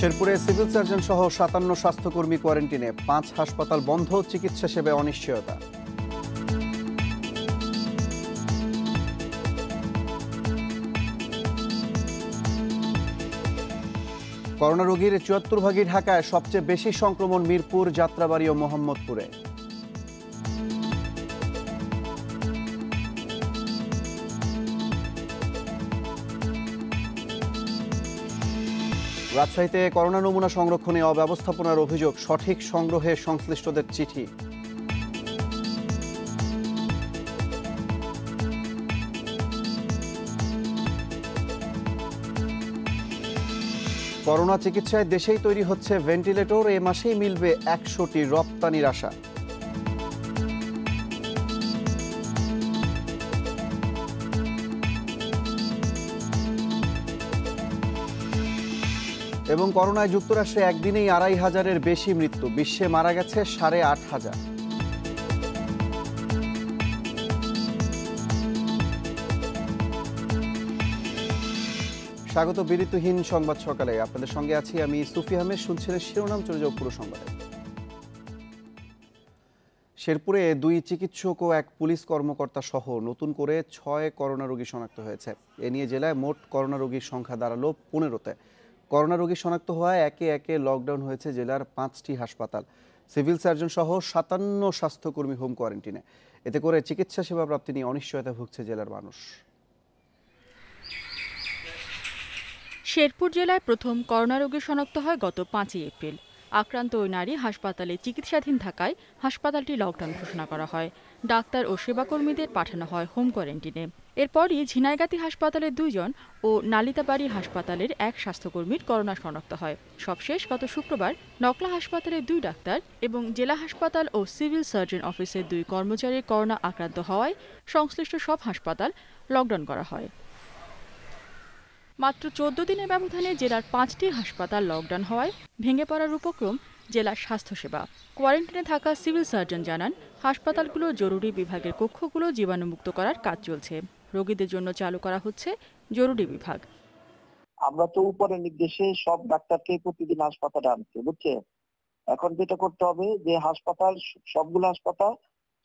শেরপুরে civil surgeon সহ ৫৭ স্বাস্থ্যকর্মী কোয়ারেন্টিনে, ৫ হাসপাতাল বন্ধ, চিকিৎসা সেবায় অনিশ্চয়তা। করোনা রোগীর ৭৪ ভাগই ঢাকায়, সবচেয়ে বেশি সংক্রমণ মিরপুর, যাত্রাবাড়ী ও মোহাম্মদপুরে। রাজশাহীতে করোনা নমুনা সংরক্ষণে অব্যবস্থাপনার অভিযোগ, সঠিক সংগ্রহে সংশ্লিষ্টদের চিঠি। করোনা চিকিৎসায় দেশেই তৈরি হচ্ছে ভেন্টিলেটর, এ মাসেই মিলবে ১০০টি, রপ্তানির আশা। এবং করোনায় যুক্তরাষ্ট্রে একদিনেই ২৫০০-এর বেশি মৃত্যু, বিশ্বে মারা গেছে ৮,৫০০। স্বাগত বিরতিহীন সংবাদ সকালে, আপনাদের সঙ্গে আছি আমি সুফি আহমেদ। শুনছিলেন শিরোনাম, চলে যাও পুরো সংবাদে। শেরপুরে ২ চিকিৎসক ও ১ পুলিশ কর্মকর্তা সহ নতুন করে ৬ করোনা রোগী শনাক্ত হয়েছে। এ নিয়ে জেলায় মোট করোনা রোগীর সংখ্যা দাঁড়ালো ১৫-তে। করোনা রোগী শনাক্ত হওয়ায় একে একে লকডাউন হয়েছে জেলার ৫টি হাসপাতাল। সিভিল সার্জন সহ ৫৭ স্বাস্থ্যকর্মী হোম কোয়ারেন্টিনে। এতে করে চিকিৎসা সেবা প্রাপ্তি নিয়ে অনিশ্চয়তা ভুগছে জেলার মানুষ। শেরপুর জেলায় প্রথম করোনা রোগী শনাক্ত হয় গত ৫ই এপ্রিল। আক্রান্ত ওই নারী হাসপাতালে চিকিৎসাধীন থাকায় হাসপাতালটি লকডাউন ঘোষণা করা হয়। ডাক্তার ও সেবাকর্মীদের পাঠানো হয় হোম কোয়ারেন্টিনে। এরপরই ঝিনাইগাতী হাসপাতালের ২ জন ও নালিতাবাড়ী হাসপাতালের ১ স্বাস্থ্যকর্মীর করোনা শনাক্ত হয়। সবশেষ গত শুক্রবার নকলা হাসপাতালের ২ ডাক্তার এবং জেলা হাসপাতাল ও সিভিল সার্জন অফিসের ২ কর্মচারীর করোনা আক্রান্ত হওয়ায় সংশ্লিষ্ট সব হাসপাতাল লকডাউন করা হয়। মাত্র ১৪ দিনের ব্যবধানে জেলার ৫টি হাসপাতাল লকডাউন হওয়ায় ভেঙে পড়ার উপক্রম জেলার স্বাস্থ্যসেবা। কোয়ারেন্টিনে থাকা সিভিল সার্জন জানান, হাসপাতালগুলো জরুরি বিভাগের কক্ষগুলো জীবাণুমুক্ত করার কাজ চলছে। রোগীদের জন্য চালু করা হচ্ছে জরুরি বিভাগ। আমরা তো উপরের নির্দেশে সব ডাক্তারকে প্রতিদিন হাসপাতালে আনছি, বুঝছে। এখন যেটা করতে হবে যে হাসপাতাল, সবগুলো হাসপাতাল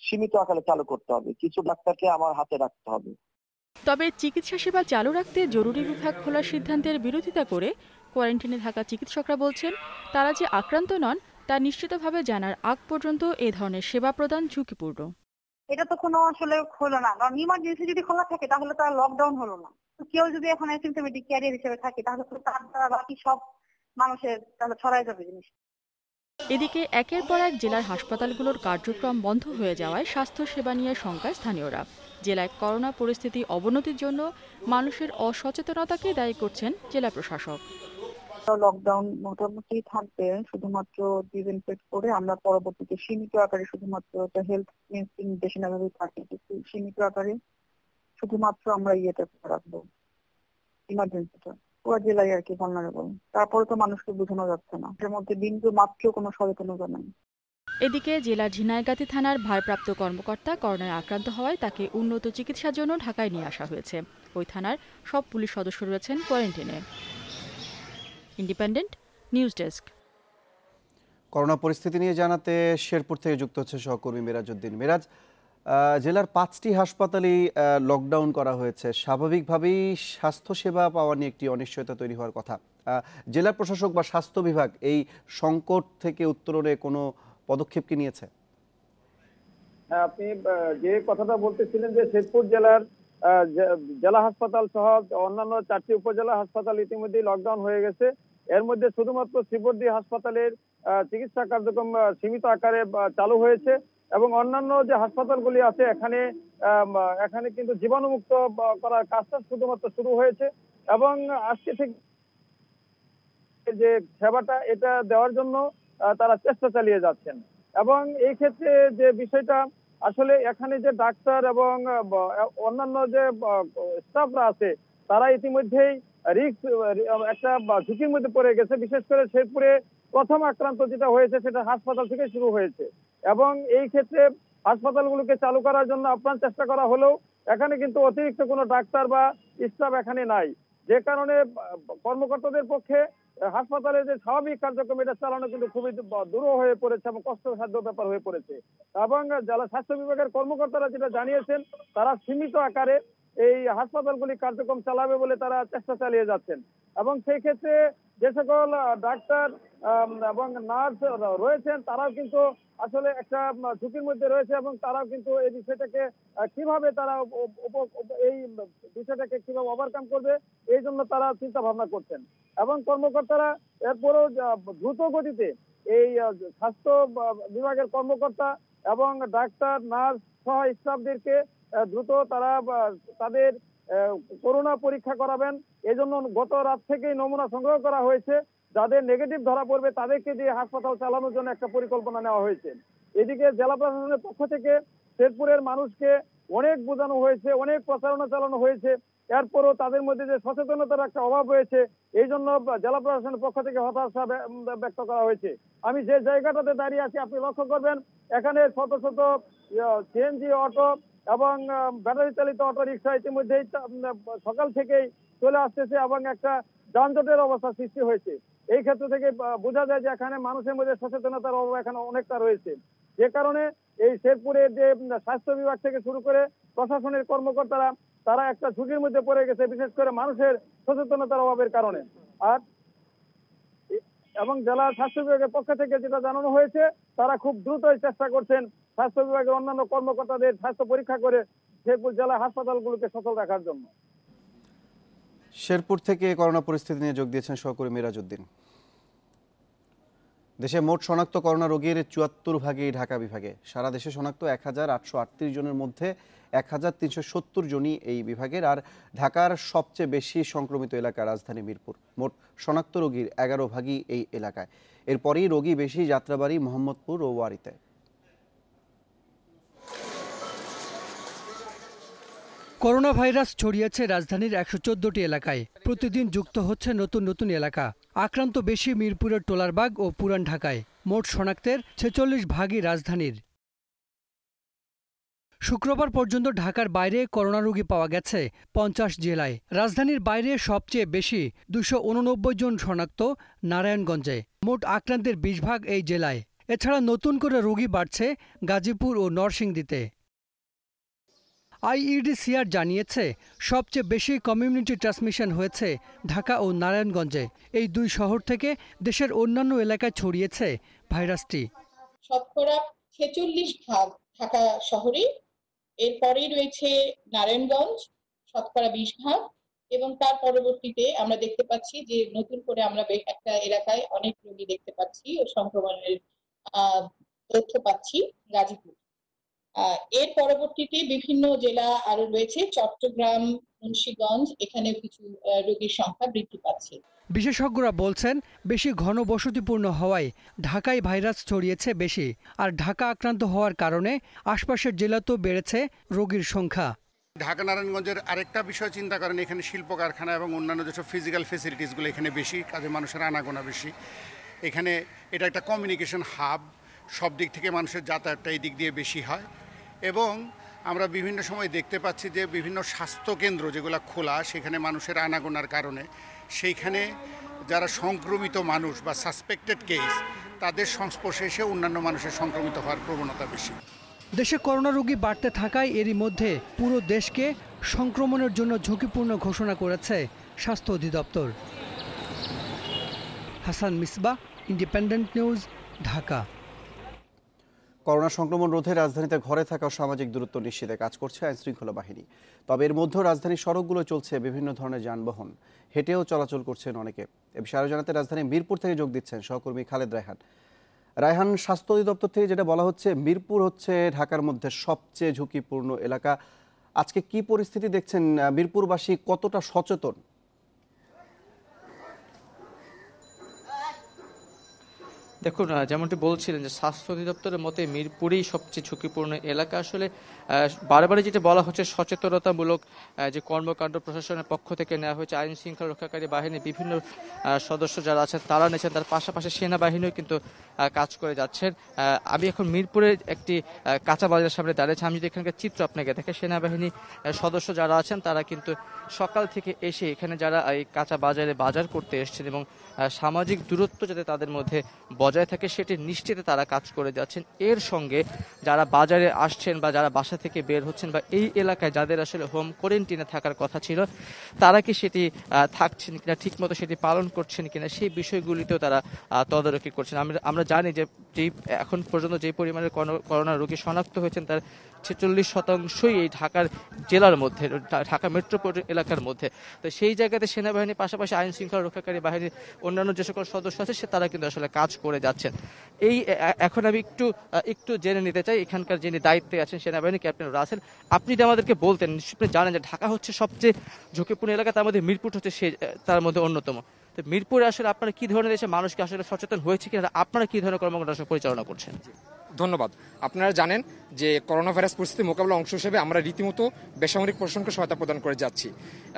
সীমিত আকারে চালু করতে হবে, কিছু ডাক্তারকে আমার হাতে রাখতে হবে। তবে চিকিৎসা সেবা চালু রাখতে জরুরি বিভাগ খোলার সিদ্ধান্তের বিরোধিতা করে কোয়ারেন্টিনে থাকা চিকিৎসকরা বলছেন, তারা যে আক্রান্ত নন তা নিশ্চিতভাবে জানার আগ পর্যন্ত এ ধরনের সেবা প্রদান ঝুঁকিপূর্ণ। এটা তো কোনো আসলে হলো না, কারণ ইমার্জেন্সি যদি খোলা থাকে তাহলে তার লকডাউন হলো না। কেউ যদি এখন অ্যাসিম্পটোমেটিক ক্যারিয়ার হিসেবে থাকে তাহলে তো তার দ্বারা বাকি সব মানুষের তাহলে ছড়াই যাবে জিনিস। এদিকে একের পর এক জেলার হাসপাতালগুলোর কার্যক্রম বন্ধ হয়ে যাওয়ায় স্বাস্থ্য সেবা নিয়ে শঙ্কায় স্থানীয়রা। জেলায় করোনা পরিস্থিতি অবনতির জন্য মানুষের অসচেতনতাকে দায়ী করছেন জেলা প্রশাসক। লকডাউন মোটামুটি থাকবে, শুধুমাত্র ডিসইনফেক্ট করে আমরা পরবর্তীতে সীমিত আকারে শুধুমাত্র হেলথ নির্দেশনা ভাবে থাকি, সীমিত আকারে শুধুমাত্র আমরা ইয়েটা রাখবো, ইমার্জেন্সিটা পুরো জেলায় আর কি ভালনারেবল। তারপরে তো মানুষকে বোঝানো যাচ্ছে না, এর মধ্যে বিন্দু মাত্র কোনো সচেতনতা নেই। এদিকে জেলার ঝিনাইগাতী থানার ভারপ্রাপ্ত কর্মকর্তা করোনায় আক্রান্ত হওয়ায় তাকে উন্নত চিকিৎসার জন্য ঢাকায় নিয়ে আসা হয়েছে। ওই থানার সব পুলিশ সদস্য রয়েছেন কোয়ারেন্টিনে। Independent news desk. করোনা পরিস্থিতি নিয়ে জানাতে শেরপুর থেকে যুক্ত হচ্ছে সহকর্মী মেরাজউদ্দিন। মেরাজ, জেলার ৫টি হাসপাতালেই লকডাউন করা হয়েছে। স্বাভাবিকভাবেই স্বাস্থ্যসেবা পাওয়া নিয়ে একটি অনিশ্চয়তা তৈরি হওয়ার কথা। জেলা প্রশাসক বা স্বাস্থ্য বিভাগ এই সংকট থেকে উত্তরণে কোনো পদক্ষেপ কি নিয়েছে? হ্যাঁ, আপনি যে কথাটা বলতেছিলেন যে শেরপুর জেলার জেলা হাসপাতাল সহ অন্যান্য 4টি উপজেলা হাসপাতাল ইতিমধ্যেই লকডাউন হয়ে গেছে। এর মধ্যে শুধুমাত্র শ্রীবর্দী হাসপাতালের চিকিৎসা কার্যক্রম সীমিত আকারে চালু হয়েছে এবং অন্যান্য যে হাসপাতালগুলি আছে এখানে কিন্তু জীবাণুমুক্ত করার কাজটা শুধুমাত্র শুরু হয়েছে এবং আজকে থেকে যে সেবাটা এটা দেওয়ার জন্য তারা চেষ্টা চালিয়ে যাচ্ছেন। এবং এই ক্ষেত্রে যে বিষয়টা আসলে এখানে যে ডাক্তার এবং অন্যান্য যে স্টাফরা আছে তারা ইতিমধ্যেই রিস্ক একটা ঝুঁকির মধ্যে পড়ে গেছে। বিশেষ করে শেরপুরে প্রথম আক্রান্ত যেটা হয়েছে সেটা হাসপাতাল থেকে শুরু হয়েছে এবং এই ক্ষেত্রে হাসপাতালগুলোকে চালু করার জন্য আপ্রাণ চেষ্টা করা হলেও এখানে কিন্তু অতিরিক্ত কোনো ডাক্তার বা স্টাফ এখানে নাই, যে কারণে কর্মকর্তাদের পক্ষে হাসপাতালে যে স্বাভাবিক কার্যক্রম এটা চালানো কিন্তু খুবই দুরূহ হয়ে পড়েছে এবং কষ্টসাধ্য ব্যাপার হয়ে পড়েছে। এবং জেলা স্বাস্থ্য বিভাগের কর্মকর্তারা যেটা জানিয়েছেন, তারা সীমিত আকারে এই হাসপাতালগুলি কার্যক্রম চালাবে বলে তারা চেষ্টা চালিয়ে যাচ্ছেন। এবং সেই ক্ষেত্রে যে সকল ডাক্তার এবং নার্স রয়েছেন তারাও কিন্তু আসলে একটা ঝুঁকির মধ্যে রয়েছে এবং তারাও কিন্তু এই বিষয়টাকে কিভাবে তারা এই বিষয়টাকে কিভাবে ওভারকাম করবে এই জন্য তারা চিন্তা ভাবনা করছেন। এবং কর্মকর্তারা এরপরেও দ্রুত গতিতে এই স্বাস্থ্য বিভাগের কর্মকর্তা এবং ডাক্তার নার্স সহ স্টাফদেরকে দ্রুত তারা তাদের করোনা পরীক্ষা করাবেন। এজন্য গত রাত থেকেই নমুনা সংগ্রহ করা হয়েছে। যাদের নেগেটিভ ধরা পড়বে তাদেরকে দিয়ে হাসপাতাল চালানোর জন্য একটা পরিকল্পনা নেওয়া হয়েছে। এদিকে জেলা প্রশাসনের পক্ষ থেকে শেরপুরের মানুষকে অনেক বোঝানো হয়েছে, অনেক প্রচারণা চালানো হয়েছে, এরপরও তাদের মধ্যে যে সচেতনতার একটা অভাব রয়েছে এই জন্য জেলা প্রশাসনের পক্ষ থেকে হতাশা ব্যক্ত করা হয়েছে। আমি যে জায়গাটাতে দাঁড়িয়ে আছি আপনি লক্ষ্য করবেন, এখানে শত শত সিএনজি অটো এবং ব্যাটারি চালিত অটো রিক্সা ইতিমধ্যেই সকাল থেকেই চলে আসতেছে এবং একটা যানজটের অবস্থা সৃষ্টি হয়েছে। এই ক্ষেত্র থেকে বোঝা যায় যে এখানে মানুষের মধ্যে সচেতনতার অভাব এখানে অনেকটা রয়েছে, যে কারণে এই শেরপুরের যে স্বাস্থ্য বিভাগ থেকে শুরু করে প্রশাসনের কর্মকর্তারা তারা একটা ঝুঁকির মধ্যে পড়ে গেছে, বিশেষ করে মানুষের সচেতনতার অভাবের কারণে। আর এবং জেলা স্বাস্থ্য বিভাগের পক্ষ থেকে যেটা জানানো হয়েছে, তারা খুব দ্রুতই চেষ্টা করছেন স্বাস্থ্য বিভাগের অন্যান্য কর্মকর্তাদের স্বাস্থ্য পরীক্ষা করে শেরপুর জেলা হাসপাতালগুলোকে সচল রাখার জন্য। শেরপুর থেকে করোনা পরিস্থিতি নিয়ে যোগ দিয়েছেন সহকর্মী মিরাজউদ্দিন। দেশে মোট শনাক্ত করোনা রোগীর ৭৪ ভাগই ঢাকা বিভাগে। সারা দেশে শনাক্ত ১,৮৩৮ জনের মধ্যে ১,৩৭০ জনই এই বিভাগের। আর ঢাকার সবচেয়ে বেশি সংক্রমিত এলাকা রাজধানী মিরপুর। মোট শনাক্ত রোগীর ১১ ভাগই এই এলাকায়। এরপরই রোগী বেশি যাত্রাবাড়ি, মোহাম্মদপুর ও ওয়ারীতে। করোনা ভাইরাস ছড়িয়েছে রাজধানীর ১১৪টি এলাকায়। প্রতিদিন যুক্ত হচ্ছে নতুন নতুন এলাকা। আক্রান্ত বেশি মিরপুরের টোলারবাগ ও পুরান ঢাকায়। মোট শনাক্তের ৪৬ ভাগই রাজধানীর। শুক্রবার পর্যন্ত ঢাকার বাইরে করোনা রোগী পাওয়া গেছে ৫০ জেলায়। রাজধানীর বাইরে সবচেয়ে বেশি ২৮৯ জন শনাক্ত নারায়ণগঞ্জে। মোট আক্রান্তের ২০ ভাগ এই জেলায়। এছাড়া নতুন করে রোগী বাড়ছে গাজীপুর ও নরসিংদীতে। আইইডিসিআর জানিয়েছে সবচেয়ে বেশি কমিউনিটি ট্রান্সমিশন হয়েছে ঢাকা ও নারায়ণগঞ্জে। এই দুই শহর থেকে দেশের অন্যান্য এলাকায় ছড়িয়েছে ভাইরাসটি। শতকরা ৪৬ ভাগ ঢাকা শহরে, এরপরেই রয়েছে নারায়ণগঞ্জ শতকরা ২০ ভাগ, এবং তার পরবর্তীতে আমরা দেখতে পাচ্ছি যে নতুন করে আমরা একটা এলাকায় অনেক রোগী দেখতে পাচ্ছি ও সংক্রমণের তথ্য পাচ্ছি গাজীপুর। এর পরবর্তীতে বিভিন্ন জেলা আরো রয়েছে, চট্টগ্রাম, মুন্সিগঞ্জ, এখানেও কিছু রোগীর সংখ্যা বৃদ্ধি পাচ্ছে। বিশেষজ্ঞরা বলছেন বেশি ঘনবসতিপূর্ণ হওয়ায় ঢাকায় ভাইরাস ছড়িয়েছে বেশি। আর ঢাকা আক্রান্ত হওয়ার কারণে আশপাশের জেলাতেও বেড়েছে রোগীর সংখ্যা। ঢাকা নারায়ণগঞ্জের আরেকটা বিষয় চিন্তা করেন, এখানে শিল্প কারখানা এবং অন্যান্য যেসব ফিজিক্যাল ফেসিলিটিসগুলো এখানে বেশি, কাজে মানুষের আনাগোনা বেশি। এখানে এটা একটা কমিউনিকেশন হাব, সব দিক থেকে মানুষের যাতায়াতটা এই দিক দিয়ে বেশি হয়। এবং আমরা বিভিন্ন সময় দেখতে পাচ্ছি যে বিভিন্ন স্বাস্থ্যকেন্দ্র যেগুলো খোলা, সেখানে মানুষের আনাগোনার কারণে সেইখানে যারা সংক্রমিত মানুষ বা সাসপেক্টেড কেস তাদের সংস্পর্শে এসে অন্যান্য মানুষের সংক্রমিত হওয়ার প্রবণতা বেশি। দেশে করোনা রোগী বাড়তে থাকায় এরই মধ্যে পুরো দেশকে সংক্রমণের জন্য ঝুঁকিপূর্ণ ঘোষণা করেছে স্বাস্থ্য অধিদপ্তর। Hasan Misbah, independent News, Dhaka. Corona সংক্রমণ রোধে রাজধানীতে ঘরে থাকা সামাজিক দূরত্ব নিশ্চিতে কাজ করছে আইনশৃঙ্খলা বাহিনী। তবে এর মধ্যেও রাজধানীর সড়কগুলো চলছে বিভিন্ন ধরনের যানবাহন, হেঁটেও চলাচল করছেন অনেকে। এ বিষয়ে আরও জানাতে রাজধানী মিরপুর থেকে যোগ দিচ্ছেন সহকর্মী খালেদ রায়হান। রায়হান, স্বাস্থ্য অধিদপ্তর থেকে যেটা বলা হচ্ছে, মিরপুর হচ্ছে ঢাকার মধ্যে সবচেয়ে ঝুঁকিপূর্ণ এলাকা। আজকে কি পরিস্থিতি দেখছেন? মিরপুরবাসী কতটা সচেতন? দেখুন, যেমনটি বলছিলেন যে স্বাস্থ্য অধিদপ্তরের মতে মিরপুরেই সবচেয়ে ঝুঁকিপূর্ণ এলাকা। আসলে বারে যেটা বলা হচ্ছে সচেতনতামূলক যে কর্মকাণ্ড প্রশাসনের পক্ষ থেকে নেওয়া হয়েছে, আইন শৃঙ্খলা রক্ষাকারী বাহিনীর বিভিন্ন সদস্য যারা আছেন তারা নিয়েছেন, তার পাশাপাশি সেনাবাহিনীও কিন্তু কাজ করে যাচ্ছেন। আমি এখন মিরপুরের একটি কাঁচা বাজারের সামনে দাঁড়িয়েছি। আমি যদি এখানকার চিত্র আপনাকে দেখে, সেনাবাহিনী সদস্য যারা আছেন তারা কিন্তু সকাল থেকে এসে এখানে যারা এই কাঁচা বাজারে বাজার করতে এসছেন এবং সামাজিক দূরত্ব যাতে তাদের মধ্যে বজায় থাকে সেটি নিশ্চিতে তারা কাজ করে যাচ্ছেন। এর সঙ্গে যারা বাজারে আসছেন বা যারা বাসা থেকে বের হচ্ছেন বা এই এলাকায় যাদের আসলে হোম কোয়ারেন্টিনে থাকার কথা ছিল, তারা কি সেটি থাকছেন কিনা, ঠিকমতো সেটি পালন করছেন কিনা, সেই বিষয়গুলিতেও তারা তদারকি করছেন। আমরা জানি যে এখন পর্যন্ত যে পরিমাণে করোনা রোগী শনাক্ত হয়েছেন তার 46% এই ঢাকার জেলার মধ্যে, ঢাকা মেট্রোপলিটন এলাকার মধ্যে। তো সেই জায়গাতে সেনাবাহিনীর পাশাপাশি আইন শৃঙ্খলা রক্ষাকারী বাহিনীর অন্যান্য যে সকল সদস্য আছে তারা কিন্তু আসলে কাজ করে যাচ্ছেন। এখন আমি একটু জেনে নিতে চাই এখানকার যিনি দায়িত্বে আছেন সেনাবাহিনী ক্যাপ্টেন রাসেল, আপনি যদি আমাদেরকে বলতেন, আপনি জানেন যে ঢাকা হচ্ছে সবচেয়ে ঝুঁকিপূর্ণ এলাকা, তার মধ্যে মিরপুর হচ্ছে তার মধ্যে অন্যতম। তো মিরপুরে আসলে আপনারা কি ধরনের এসে মানুষকে আসলে সচেতন হয়েছে কিনা, আপনারা কি ধরনের কর্মকাণ্ড পরিচালনা করছেন? ধন্যবাদ। আপনারা জানেন যে করোনা ভাইরাস পরিস্থিতি মোকাবিলার অংশ হিসেবে আমরা রীতিমতো বেসামরিক প্রশাসনকে সহায়তা প্রদান করে যাচ্ছি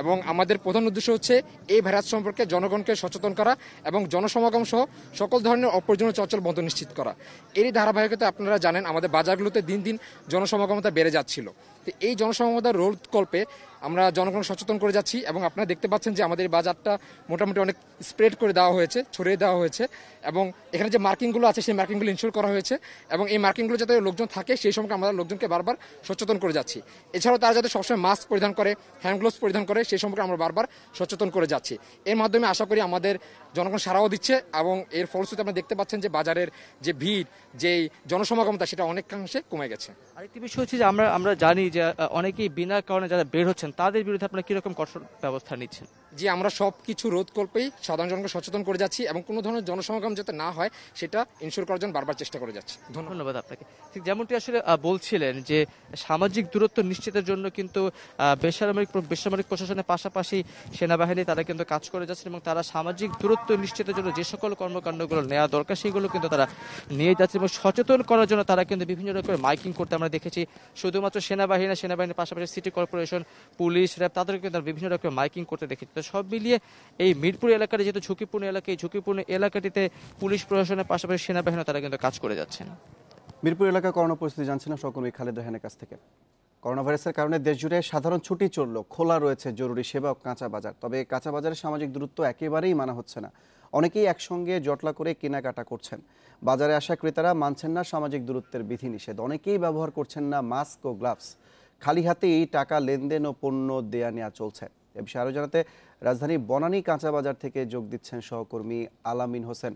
এবং আমাদের প্রধান উদ্দেশ্য হচ্ছে এই ভাইরাস সম্পর্কে জনগণকে সচেতন করা এবং জনসমাগম সহ সকল ধরনের অপ্রয়োজনীয় চলাচল বন্ধ নিশ্চিত করা। এরই ধারাবাহিকতায় আপনারা জানেন আমাদের বাজারগুলোতে দিন দিন জনসমাগমতা বেড়ে যাচ্ছিল। তো এই জনসমাগমতার রোধকল্পে আমরা জনগণ সচেতন করে যাচ্ছি এবং আপনারা দেখতে পাচ্ছেন যে আমাদের এই বাজারটা মোটামুটি অনেক স্প্রেড করে দেওয়া হয়েছে, ছড়িয়ে দেওয়া হয়েছে এবং এখানে যে মার্কিংগুলো আছে সেই মার্কিংগুলো ইনশিওর করা হয়েছে এবং এই মার্কিংগুলো যাতে লোকজন থাকে সেই সম্পর্কে আমরা লোকজনকে বারবার সচেতন করে যাচ্ছি। এছাড়াও তারা যাতে সবসময় মাস্ক পরিধান করে, হ্যান্ড গ্লোভস পরিধান করে সেই সম্পর্কে আমরা বারবার সচেতন করে যাচ্ছি। এর মাধ্যমে আশা করি আমাদের জনগণ সাড়াও দিচ্ছে এবং এর ফলশ্রুতিতে আপনারা দেখতে পাচ্ছেন যে বাজারের যে ভিড়, যে জনসমাগমতা সেটা অনেকাংশে কমে গেছে। আরেকটি বিষয় হচ্ছে যে আমরা জানি যে অনেকেই বিনা কারণে যারা বের হচ্ছেন তাদের বিরুদ্ধে আপনারা কিরকম কঠোর ব্যবস্থা নিচ্ছেন? যে আমরা সব কিছু রোধকল্পেই সাধারণ জনগণকে সচেতন করে যাচ্ছি এবং কোনো ধরনের জনসমাগম যাতে না হয় সেটা ইনশিওর করার জন্য বারবার চেষ্টা করে যাচ্ছি। ধন্যবাদ আপনাকে। ঠিক যেমনটি আসলে বলছিলেন যে সামাজিক দূরত্ব নিশ্চিতের জন্য কিন্তু বেসামরিক প্রশাসনের পাশাপাশি সেনাবাহিনী তারা কিন্তু কাজ করে যাচ্ছেন এবং তারা সামাজিক দূরত্ব নিশ্চিতের জন্য যে সকল কর্মকাণ্ডগুলো নেওয়া দরকার সেগুলো কিন্তু তারা নিয়ে যাচ্ছে এবং সচেতন করার জন্য তারা কিন্তু বিভিন্ন রকমের মাইকিং করতে আমরা দেখেছি। শুধুমাত্র সেনাবাহিনীর পাশাপাশি সিটি কর্পোরেশন, পুলিশ, র্যাব তাদেরকে কিন্তু বিভিন্ন রকমের মাইকিং করতে দেখেছি। তো সব মিলিয়ে এই মিরপুর এলাকাটি যেহেতু ঝুঁকিপূর্ণ এলাকা, এই ঝুঁকিপূর্ণ এলাকাটিতে পুলিশ প্রশাসনের পাশাপাশি সেনাবাহিনী তারা কিন্তু কাজ করে যাচ্ছেন। মিরপুর এলাকা করোনা পরিস্থিতি জানছিলাম সহকর্মী খালেদ রেহানের কাছ থেকে। করোনা ভাইরাসের কারণে দেশজুড়ে সাধারণ ছুটি চলল, খোলা রয়েছে জরুরি সেবা ও কাঁচা বাজার। তবে কাঁচা বাজারে সামাজিক দূরত্ব একেবারেই মানা হচ্ছে না। অনেকেই একসঙ্গে জটলা করে কেনাকাটা করছেন। বাজারে আসা ক্রেতারা মানছেন না সামাজিক দূরত্বের বিধিনিষেধ। অনেকেই ব্যবহার করছেন না মাস্ক ও গ্লাভস। খালি হাতেই টাকা লেনদেন ও পণ্য দেয়া নেওয়া চলছে। এ বিষয়ে আরও জানাতে রাজধানীর বনানী কাঁচা বাজার থেকে যোগ দিচ্ছেন সহকর্মী আলামিন হোসেন।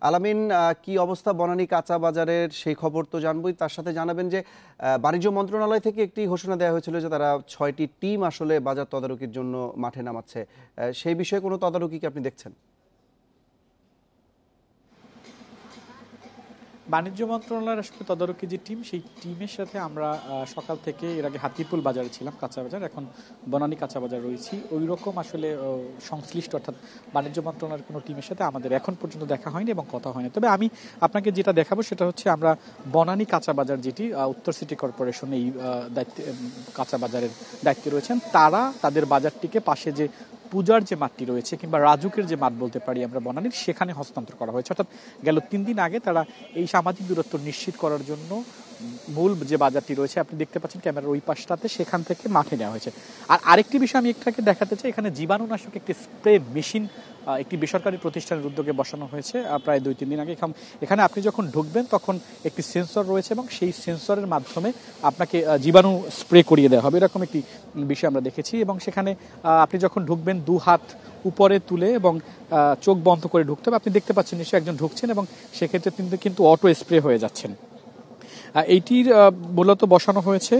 আলামিন, কি অবস্থা বনানী কাঁচা বাজারের সেই খবর তো জানবই, তার সাথে জানাবেন যে বাণিজ্য মন্ত্রণালয় থেকে একটি ঘোষণা দেওয়া হয়েছিল যে তারা 6টি টিম আসলে বাজার তদারকির জন্য মাঠে নামাচ্ছে। সেই বিষয়ে কোনো তদারকি কি আপনি দেখছেন? বাণিজ্য মন্ত্রণালয়ের আসলে তদারকি যে টিম, সেই টিমের সাথে আমরা সকাল থেকে এর আগে হাতিপুল বাজারে ছিলাম, কাঁচা বাজার, এখন বনানী কাঁচা বাজার রয়েছি। ওই রকম আসলে সংশ্লিষ্ট অর্থাৎ বাণিজ্য মন্ত্রণালয়ের কোনো টিমের সাথে আমাদের এখন পর্যন্ত দেখা হয়নি এবং কথা হয়নি। তবে আমি আপনাকে যেটা দেখাবো সেটা হচ্ছে আমরা বনানী কাঁচা বাজার, যেটি উত্তর সিটি কর্পোরেশন এই দায়িত্বে কাঁচা বাজারের দায়িত্বে রয়েছেন, তারা তাদের বাজারটিকে পাশে যে পূজার যে মাঠটি রয়েছে কিংবা রাজুকের যে মাঠ বলতে পারি আমরা বনানীর, সেখানে হস্তান্তর করা হয়েছে। অর্থাৎ গেল 3 দিন আগে তারা এই সামাজিক দূরত্ব নিশ্চিত করার জন্য মূল যে বাজারটি রয়েছে, আপনি দেখতে পাচ্ছেন ক্যামেরার ওই পাশটাতে, সেখান থেকে মাঠে নেওয়া হয়েছে। আর আরেকটি বিষয় আমি একটাকে দেখাতে চাই, এখানে জীবাণুনাশক একটি স্প্রে মেশিন একটি বেসরকারি প্রতিষ্ঠানের উদ্যোগে বসানো হয়েছে প্রায় 2-3 দিন আগে। এখানে আপনি যখন ঢুকবেন তখন একটি সেন্সর রয়েছে এবং সেই সেন্সরের মাধ্যমে আপনাকে জীবাণু স্প্রে করিয়ে দেওয়া হবে, এরকম একটি বিষয় আমরা দেখেছি। এবং সেখানে আপনি যখন ঢুকবেন 2 হাত উপরে তুলে এবং চোখ বন্ধ করে ঢুকতে হবে। আপনি দেখতে পাচ্ছেন নিশ্চয়ই একজন ঢুকছেন এবং সেক্ষেত্রে কিন্তু অটো স্প্রে হয়ে যাচ্ছেন। এইটির মূলত বসানো হয়েছে।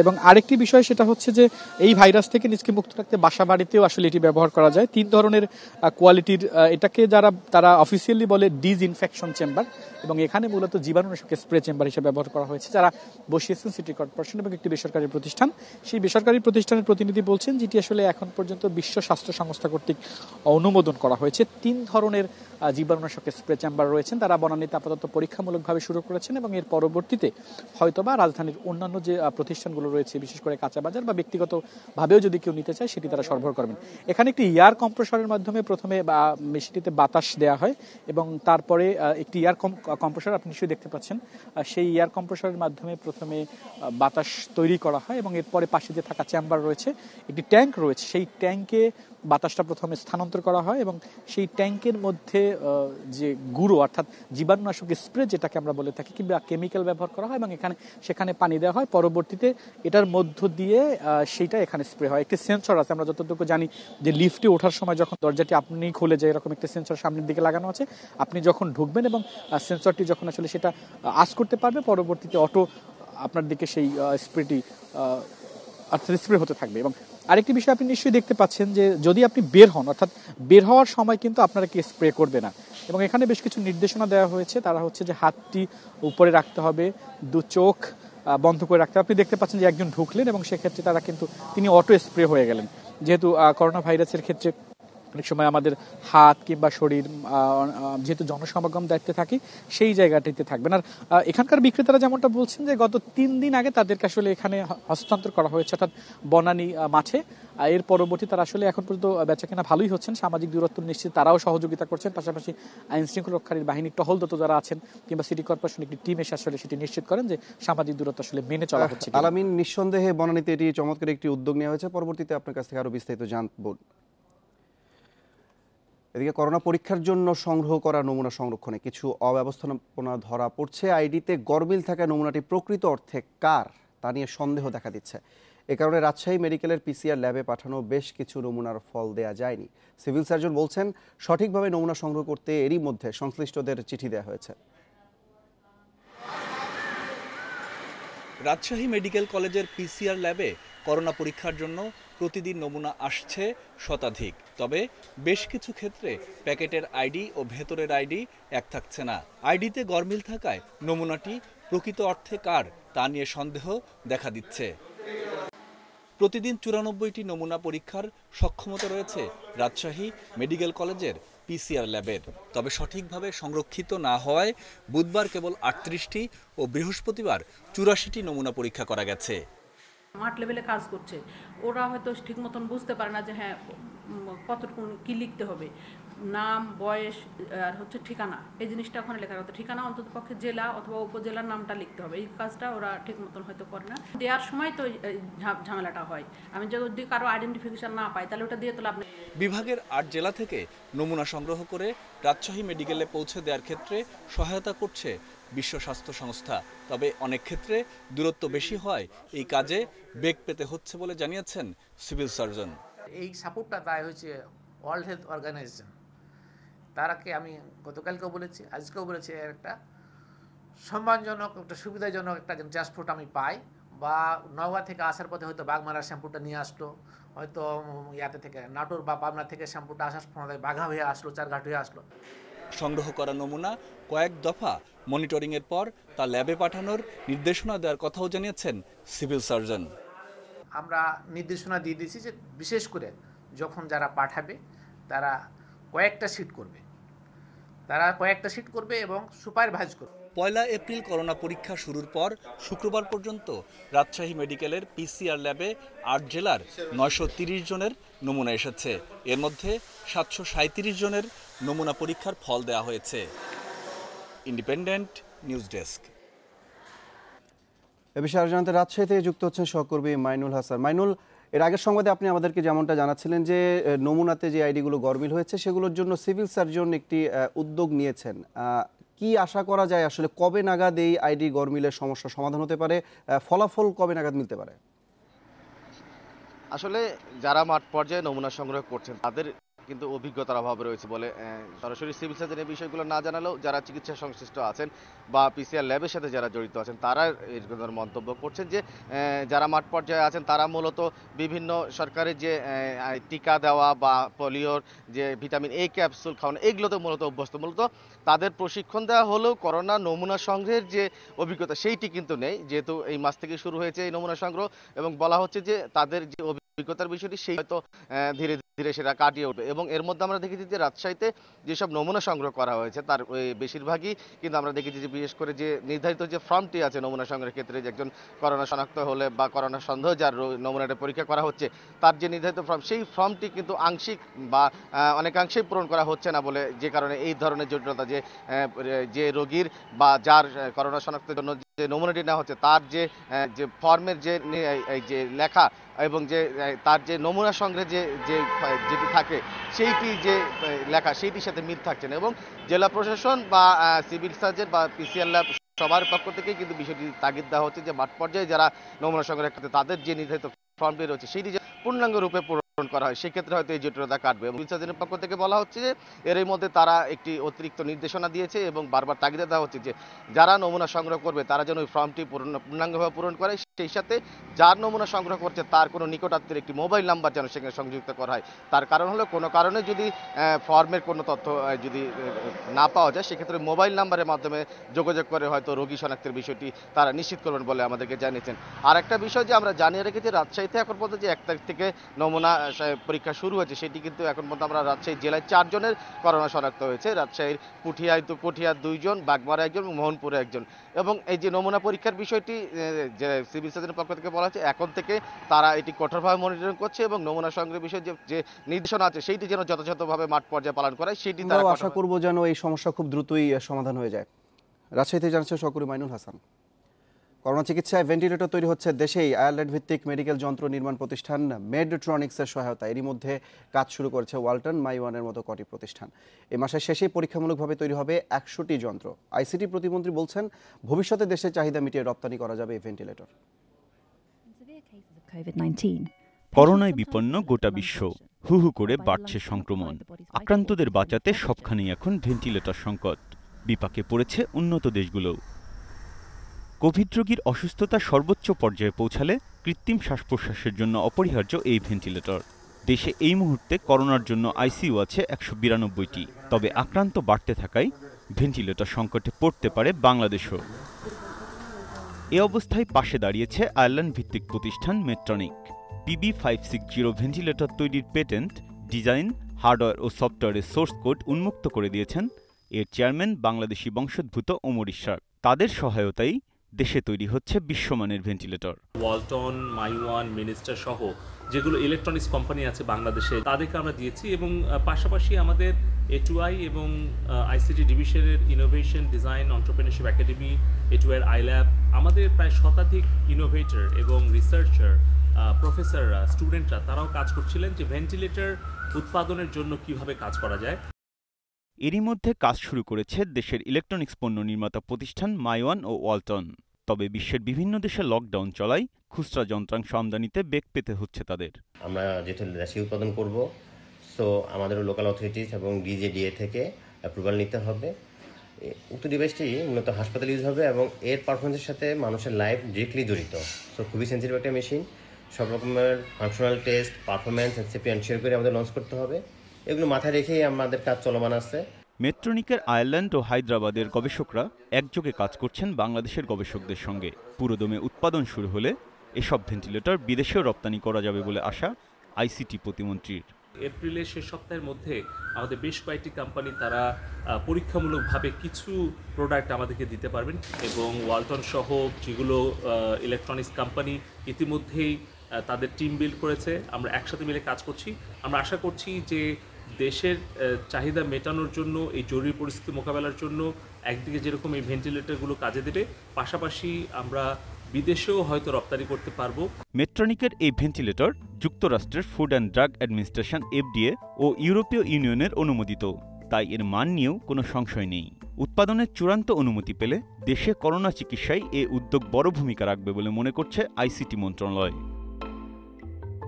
এবং আরেকটি বিষয় সেটা হচ্ছে যে এই ভাইরাস থেকে নিজকে মুক্ত রাখতে বাসা বাড়িতেও আসলে এটি ব্যবহার করা যায়। 3 ধরনের কোয়ালিটির, এটাকে তারা অফিসিয়ালি বলে ডিসইনফেকশন চেম্বার, এবং এখানে মূলত জীবাণুনাশক স্প্রে চেম্বার হিসেবে ব্যবহার করা হয়েছে, যারা বসিয়েছেন সিটি কর্পোরেশন এবং একটি বেসরকারি প্রতিষ্ঠান। সেই বেসরকারি প্রতিষ্ঠানের প্রতিনিধি বলছেন যেটি আসলে এখন পর্যন্ত বিশ্ব স্বাস্থ্য সংস্থা কর্তৃক অনুমোদন করা হয়েছে। 3 ধরনের জীবাণুনাশক স্প্রে চেম্বার রয়েছেন, তারা বনানীতে আপাতত পরীক্ষামূলকভাবে শুরু করেছেন এবং এর পরবর্তীতে হয়তোবা রাজধানীর অন্যান্য যে প্রতিষ্ঠানগুলো রয়েছে, বিশেষ করে কাঁচাবাজার বা ব্যক্তিগতভাবেও যদি কেউ নিতে চায় সেটি তারা সরবরাহ করবেন। এখানে একটি এয়ার কম্প্রেসরের মাধ্যমে প্রথমে মেশিনটিতে বাতাস দেওয়া হয় এবং তারপরে একটি এয়ার কম্প্রেসর আপনি নিশ্চয়ই দেখতে পাচ্ছেন, সেই এয়ার কম্প্রেসরের মাধ্যমে প্রথমে বাতাস তৈরি করা হয় এবং এরপরে পাশে যে থাকা চেম্বার রয়েছে, একটি ট্যাঙ্ক রয়েছে, সেই ট্যাঙ্কে বাতাসটা প্রথমে স্থানান্তর করা হয় এবং সেই ট্যাঙ্কের মধ্যে যে গুঁড়ো অর্থাৎ জীবাণুনাশক স্প্রে যেটাকে আমরা বলে থাকি কিংবা কেমিক্যাল ব্যবহার করা হয় এবং সেখানে পানি দেওয়া হয়। পরবর্তীতে এটার মধ্য দিয়ে সেইটা এখানে স্প্রে হয়। একটি সেন্সর আছে, আমরা যতটুকু জানি যে লিফটে ওঠার সময় যখন দরজাটি আপনি খুলে যায় এরকম একটি সেন্সর সামনের দিকে লাগানো আছে, আপনি যখন ঢুকবেন এবং সেন্সরটি যখন আসলে সেটা আজ করতে পারবে, পরবর্তীতে অটো আপনার দিকে সেই স্প্রেটি অর্থাৎ স্প্রে হতে থাকবে। এবং আরেকটি বিষয় আপনি নিশ্চয়ই দেখতে পাচ্ছেন যে যদি আপনি বের হন, অর্থাৎ বের হওয়ার সময় কিন্তু আপনারা কি স্প্রে করবে না, এবং এখানে বেশ কিছু নির্দেশনা দেওয়া হয়েছে। তারা হচ্ছে যে হাতটি উপরে রাখতে হবে, 2 চোখ বন্ধ করে রাখতে হবে। আপনি দেখতে পাচ্ছেন যে একজন ঢুকলেন এবং সেক্ষেত্রে তিনি অটো স্প্রে হয়ে গেলেন। যেহেতু করোনা ভাইরাসের ক্ষেত্রে অনেক সময় আমাদের হাত কিংবা শরীর যেহেতু জনসমাগম দায়িত্বে থাকি, সেই জায়গাটিতে থাকবেন। আর এখানকার বিক্রেতারা যেমনটা বলছেন যে গত 3 দিন আগে তাদেরকে আসলে এখানে হস্তান্তর করা হয়েছে, অর্থাৎ বনানী মাঠে। এর পরবর্তী তারা আসলে এখন পর্যন্ত বেচাকেনা ভালোই হচ্ছেন, সামাজিক দূরত্ব নিশ্চিত তারাও সহযোগিতা করছেন, পাশাপাশি আইন শৃঙ্খলা রক্ষাকারী বাহিনীর টহলদত যারা আছেন কিংবা সিটি কর্পোরেশন একটি টিম এসে আসলে সেটি নিশ্চিত করেন যে সামাজিক দূরত্ব আসলে মেনে চলা হচ্ছে। আলামিন, নিঃসন্দেহে বনানীতে এটি চমৎকার একটি উদ্যোগ নেওয়া হয়েছে, পরবর্তীতে আপনার কাছ থেকে আরো বিস্তারিত জানব। এদিকে করোনা পরীক্ষার জন্য সংগ্রহ করা নমুনা সংরক্ষণে কিছু অব্যবস্থাপনা ধরা পড়ছে। আইডিতে গরমিল থাকা নমুনাটি প্রকৃত অর্থে কার তা নিয়ে সন্দেহ দেখা দিচ্ছে। এ কারণে রাজশাহী মেডিকেলের পিসিআর ল্যাবে পাঠানো বেশ কিছু নমুনার ফল দেয়া যায়নি। সিভিল সার্জন বলছেন সঠিকভাবে নমুনা সংগ্রহ করতে এরই মধ্যে সংশ্লিষ্টদের চিঠি দেওয়া হয়েছে। রাজশাহী মেডিকেল কলেজের পিসিআর ল্যাবে করোনা পরীক্ষার জন্য প্রতিদিন নমুনা আসছে শতাধিক, তবে বেশ কিছু ক্ষেত্রে প্যাকেটের আইডি ও ভেতরের আইডি এক থাকছে না। আইডিতে গরমিল থাকায় নমুনাটি প্রকৃত অর্থে কার তা নিয়ে সন্দেহ দেখা দিচ্ছে। প্রতিদিন 94টি নমুনা পরীক্ষার সক্ষমতা রয়েছে রাজশাহী মেডিকেল কলেজের পিসিআর ল্যাবের, তবে সঠিকভাবে সংরক্ষিত না হওয়ায় বুধবার কেবল 38টি ও বৃহস্পতিবার 84টি নমুনা পরীক্ষা করা গেছে। মাঠ লেভেলে কাজ করছে, ওরা হয়তো ঠিক মতন বুঝতে পারে না যে হ্যাঁ কতটুকু কি লিখতে হবে, নাম, বয়স আর হচ্ছে ঠিকানা, এই জিনিসটা ওখানে লেখা হতো। ঠিকানা অন্তত পক্ষে জেলা অথবা উপজেলার নামটা লিখতে হবে, এই কাজটা ওরা ঠিক মতন হয়তো করে না। দেওয়ার সময় তো ঝামেলাটা হয়, আমি যদি কারো আইডেন্টিফিকেশন না পাই তাহলে ওটা দিয়ে তো লাভ নেই। বিভাগের 8 জেলা থেকে নমুনা সংগ্রহ করে রাজশাহী মেডিকেলে পৌঁছে দেওয়ার ক্ষেত্রে সহায়তা করছে বিশ্ব স্বাস্থ্য সংস্থা, তবে অনেক ক্ষেত্রে দূরত্ব বেশি হয় এই কাজে বেগ পেতে হচ্ছে বলে জানিয়েছেন সিভিল সার্জন। এই সাপোর্টটা দেওয়া হয়েছে ওয়ার্ল্ড হেলথ অর্গানাইজেশন, তারাকে আমি গতকালকেও বলেছি, আজকেও বলেছি, একটা সম্মানজনক একটা সুবিধাজনক একটা ট্রান্সপোর্ট আমি পাই, বা নওগাঁ থেকে আসার পথে হয়তো বাগমারার শ্যাম্পুটা নিয়ে আসলো, হয়তো ইয়াতে থেকে নাটোর বা পাবনা থেকে শ্যাম্পুটা আসার সময় বাঘা হয়ে আসলো, চারঘাট হয়ে আসলো। সংগ্রহ করা নমুনা কয়েক দফা মনিটরিংয়ের পর তা ল্যাবে পাঠানোর নির্দেশনা দেওয়ার কথাও জানিয়েছেন সিভিল সার্জন। আমরা নির্দেশনা দিয়ে দিয়েছি যে বিশেষ করে যখন যারা পাঠাবে তারা কয়েকটা শিট করবে এবং সুপারভাইজ করবে। 1 এপ্রিল করোনা পরীক্ষা শুরুর পর শুক্রবার পর্যন্ত রাজশাহী মেডিকেলের পিসিআর ল্যাবে 8 জেলার 930 জনের নমুনা এসেছে। এর মধ্যে 737 জনের নমুনা পরীক্ষার ফল দেওয়া হয়েছে। Independent news desk. এ বিষয়ে আরো জানাতে রাজশাহী থেকে যুক্ত হচ্ছেন সহকর্মী মাইনুল হাসান। মাইনুল, এর আগের সংবাদে আপনি আমাদেরকে যেমনটা জানাচ্ছিলেন যে নমুনাতে যে আইডিগুলো গরমিল হয়েছে সেগুলোর জন্য সিভিল সার্জন একটি উদ্যোগ নিয়েছেন। কি আশা করা যায় আসলে কবে নাগাদ এই আইডি গরমিলের সমস্যা সমাধান হতে পারে, ফলাফল কবে নাগাদ মিলতে পারে? আসলে যারা মাঠ পর্যায়ে নমুনা সংগ্রহ করছেন তাদের কিন্তু অভিজ্ঞতার অভাব রয়েছে বলে সরাসরি সিভিল সার্জনের বিষয়গুলো না জানালেও যারা চিকিৎসা সংশ্লিষ্ট আছেন বা পিসিআর ল্যাবের সাথে যারা জড়িত আছেন তারা এর মন্তব্য করছেন যে যারা মাঠ পর্যায়ে আছেন তারা মূলত বিভিন্ন সরকারের যে টিকা দেওয়া বা পোলিওর যে ভিটামিন এ ক্যাপসুল খাওয়ানো এগুলোতে মূলত অভ্যস্ত। মূলত তাদের প্রশিক্ষণ দেওয়া হলেও করোনা নমুনা সংগ্রহের যে অভিজ্ঞতা সেইটি কিন্তু নেই, যেহেতু এই মাস থেকে শুরু হয়েছে এই নমুনা সংগ্রহ এবং বলা হচ্ছে যে তাদের যে অভিজ্ঞতার বিষয়টি সেই হয়তো ধীরে ধীরে সেটা কাটিয়ে উঠবে। এবং এর মধ্যে আমরা দেখেছি যে রাজশাহীতে যেসব নমুনা সংগ্রহ করা হয়েছে তার বেশিরভাগই কিন্তু আমরা দেখেছি যে বিশেষ করে যে নির্ধারিত যে ফর্মটি আছে নমুনা সংগ্রহের ক্ষেত্রে, যে একজন করোনা শনাক্ত হলে বা করোনা সন্দেহ যার নমুনাটা পরীক্ষা করা হচ্ছে তার যে নির্ধারিত ফর্ম সেই ফর্মটি কিন্তু আংশিক বা অনেকাংশেই পূরণ করা হচ্ছে না বলে, যে কারণে এই ধরনের জটিলতা যে রোগীর বা যার করোনা শনাক্তের জন্য যে নমুনাটি নেওয়া হচ্ছে তার যে ফর্মের যে লেখা এবং যে তার যে নমুনা সংগ্রহে যেটি থাকে সেইটি যে লেখা সেইটির সাথে মিল থাকছে না। এবং জেলা প্রশাসন বা সিভিল সার্জন বা পিসিআর ল্যাব সবার পক্ষ থেকেই কিন্তু বিষয়টি তাগিদ দেওয়া হচ্ছে যে মাঠ পর্যায়ে যারা নমুনা সংগ্রহ করতে তাদের যে নির্ধারিত ফর্মটি রয়েছে সেইটি যে পূর্ণাঙ্গ রূপে পূরণ করা হয় সেক্ষেত্রে হয়তো এই জটিলতা কাটবে। এবং সিভিল সার্জনের পক্ষ থেকে বলা হচ্ছে যে এর মধ্যে তারা একটি অতিরিক্ত নির্দেশনা দিয়েছে এবং বারবার তাগিদ দেওয়া হচ্ছে যে যারা নমুনা সংগ্রহ করবে তারা যেন ওই ফর্মটি পূর্ণাঙ্গভাবে পূরণ করে, সেই সাথে যার নমুনা সংগ্রহ করছে তার কোনো নিকটাত্মীয় একটি মোবাইল নাম্বার যেন সেখানে সংযুক্ত করা হয়। তার কারণ হলো কোনো কারণে যদি ফর্মের কোনো তথ্য যদি না পাওয়া যায় সেক্ষেত্রে মোবাইল নাম্বারের মাধ্যমে যোগাযোগ করে হয়তো রোগী শনাক্তের বিষয়টি তারা নিশ্চিত করবেন বলে আমাদেরকে জানিয়েছেন। আর একটা বিষয় যে আমরা জানিয়ে রেখেছি রাজশাহীতে এখন পর্যন্ত যে 1 তারিখ থেকে নমুনা পরীক্ষা শুরু হয়েছে সেটি কিন্তু এখন পর্যন্ত আমরা রাজশাহী জেলায় 4 জনের করোনা শনাক্ত হয়েছে। রাজশাহীর পুঠিয়ায় 2 জন, বাগমারা 1 জন, মোহনপুরে 1 জন। এবং এই যে নমুনা পরীক্ষার বিষয়টি যে সিভিল সার্জনের পক্ষ থেকে বলা হচ্ছে এখন থেকে তারা এটি কঠোরভাবে মনিটরিং করছে এবং নমুনা সংগ্রহের বিষয়ে যে নির্দেশনা আছে সেইটি যেন যথাযথভাবে মাঠ পর্যায়ে পালন করায় সেটি তারা আশা করব যেন এই সমস্যা খুব দ্রুতই সমাধান হয়ে যায়। রাজশাহীতে জানাচ্ছে সহকর্মী মাইনুল হাসান। করোনা চিকিৎসায় ভেন্টিলেটর তৈরি হচ্ছে দেশেই আয়ারল্যান্ড ভিত্তিক মেডিকেল যন্ত্র নির্মাণ প্রতিষ্ঠান মেডট্রনিক্সের সহায়তা। এরই মধ্যে কাজ শুরু করেছে ওয়ালটন, মাইওয়ানের মতো কটি প্রতিষ্ঠান। এই মাসের শেষেই পরীক্ষামূলকভাবে তৈরি হবে 100টি যন্ত্র। আইসিটি প্রতিমন্ত্রী বলছেন ভবিষ্যতে দেশের চাহিদা মিটিয়ে রপ্তানি করা যাবে এই ভেন্টিলেটর। করোনায় বিপন্ন গোটা বিশ্ব, হু হু করে বাড়ছে সংক্রমণ। আক্রান্তদের বাঁচাতে সবখানেই এখন ভেন্টিলেটর সংকট। বিপাকে পড়েছে উন্নত দেশগুলোও। কোভিড রোগীর অসুস্থতা সর্বোচ্চ পর্যায়ে পৌঁছালে কৃত্রিম শ্বাস প্রশ্বাসের জন্য অপরিহার্য এই ভেন্টিলেটর। দেশে এই মুহূর্তে করোনার জন্য আইসিইউ আছে 192টি। তবে আক্রান্ত বাড়তে থাকায় ভেন্টিলেটর সংকটে পড়তে পারে বাংলাদেশও। এ অবস্থায় পাশে দাঁড়িয়েছে আয়ারল্যান্ড ভিত্তিক প্রতিষ্ঠান মেডট্রনিক। PB560 ভেন্টিলেটর তৈরির পেটেন্ট, ডিজাইন, হার্ডওয়্যার ও সফটওয়্যারের সোর্স কোড উন্মুক্ত করে দিয়েছেন এর চেয়ারম্যান বাংলাদেশি বংশোদ্ভূত ওমর ইশরাক। তাদের সহায়তায় দেশে তৈরি হচ্ছে বিশ্বমানের ভেন্টিলেটর। ওয়ালটন, মাইওয়ান, মিনিস্টার সহ যেগুলো ইলেকট্রনিক্স কোম্পানি আছে বাংলাদেশে তাদেরকে আমরা দিয়েছি এবং পাশাপাশি আমাদের A2I এবং আইসিটি ডিভিশনের innovation, design, entrepreneurship academy, A2I আইল্যাব, আমাদের প্রায় শতাধিক ইনোভেটর এবং রিসার্চার, প্রফেসররা, স্টুডেন্টরা তারাও কাজ করছিলেন যে ভেন্টিলেটর উৎপাদনের জন্য কিভাবে কাজ করা যায়। এরই মধ্যে কাজ শুরু করেছে দেশের ইলেকট্রনিক্স পণ্য নির্মাতা প্রতিষ্ঠান মাইওয়ান ও ওয়ালটন। তবে বিশ্বের বিভিন্ন দেশে লকডাউন চলায় খুচরা যন্ত্রাংশ আমদানিতে বেগ পেতে হচ্ছে তাদের। আমরা যেহেতু দেশে উৎপাদন করব, সো আমাদের লোকাল অথরিটিস এবং DGDA থেকে অ্যাপ্রুভাল নিতে হবে। উক্ত ডিভাইসটি মূলত হাসপাতালে ইউজ হবে এবং এর পারফরমেন্সের সাথে মানুষের লাইফ ডিরেক্টলি জড়িত। সো খুবই সেন্সিটিভ একটা মেশিন। সব রকমের functional test, performance, safety ensure করে আমাদের লঞ্চ করতে হবে। এগুলো মাথায় রেখেই আমাদের কাজ চলমান আছে। মেডট্রনিকের আয়ারল্যান্ড ও হায়দ্রাবাদের গবেষকরা একযোগে কাজ করছেন বাংলাদেশের গবেষকদের সঙ্গে। পুরোদমে উৎপাদন শুরু হলে এসব ভেন্টিলেটর বিদেশেও রপ্তানি করা যাবে বলে আশা আইসিটি প্রতিমন্ত্রীর। এপ্রিলের শেষ সপ্তাহের মধ্যে আমাদের বেশ কয়েকটি কোম্পানি তারা পরীক্ষামূলকভাবে কিছু প্রোডাক্ট আমাদেরকে দিতে পারবেন এবং ওয়ালটন সহ যেগুলো ইলেকট্রনিক্স কোম্পানি ইতিমধ্যেই তাদের টিম বিল্ড করেছে, আমরা একসাথে মিলে কাজ করছি। আমরা আশা করছি যে দেশের চাহিদা মেটানোর জন্য, এই জরুরি পরিস্থিতি মোকাবেলার জন্য একদিকে যেরকম এই ভেন্টিলেটরগুলো কাজে দেবে, পাশাপাশি আমরা বিদেশেও হয়তো রপ্তানি করতে পারবো। মেডট্রনিকের এই ভেন্টিলেটর যুক্তরাষ্ট্রের food and drug administration FDA ও ইউরোপীয় ইউনিয়নের অনুমোদিত, তাই এর মান নিয়েও কোনো সংশয় নেই। উৎপাদনের চূড়ান্ত অনুমতি পেলে দেশে করোনা চিকিৎসায় এ উদ্যোগ বড় ভূমিকা রাখবে বলে মনে করছে আইসিটি মন্ত্রণালয়।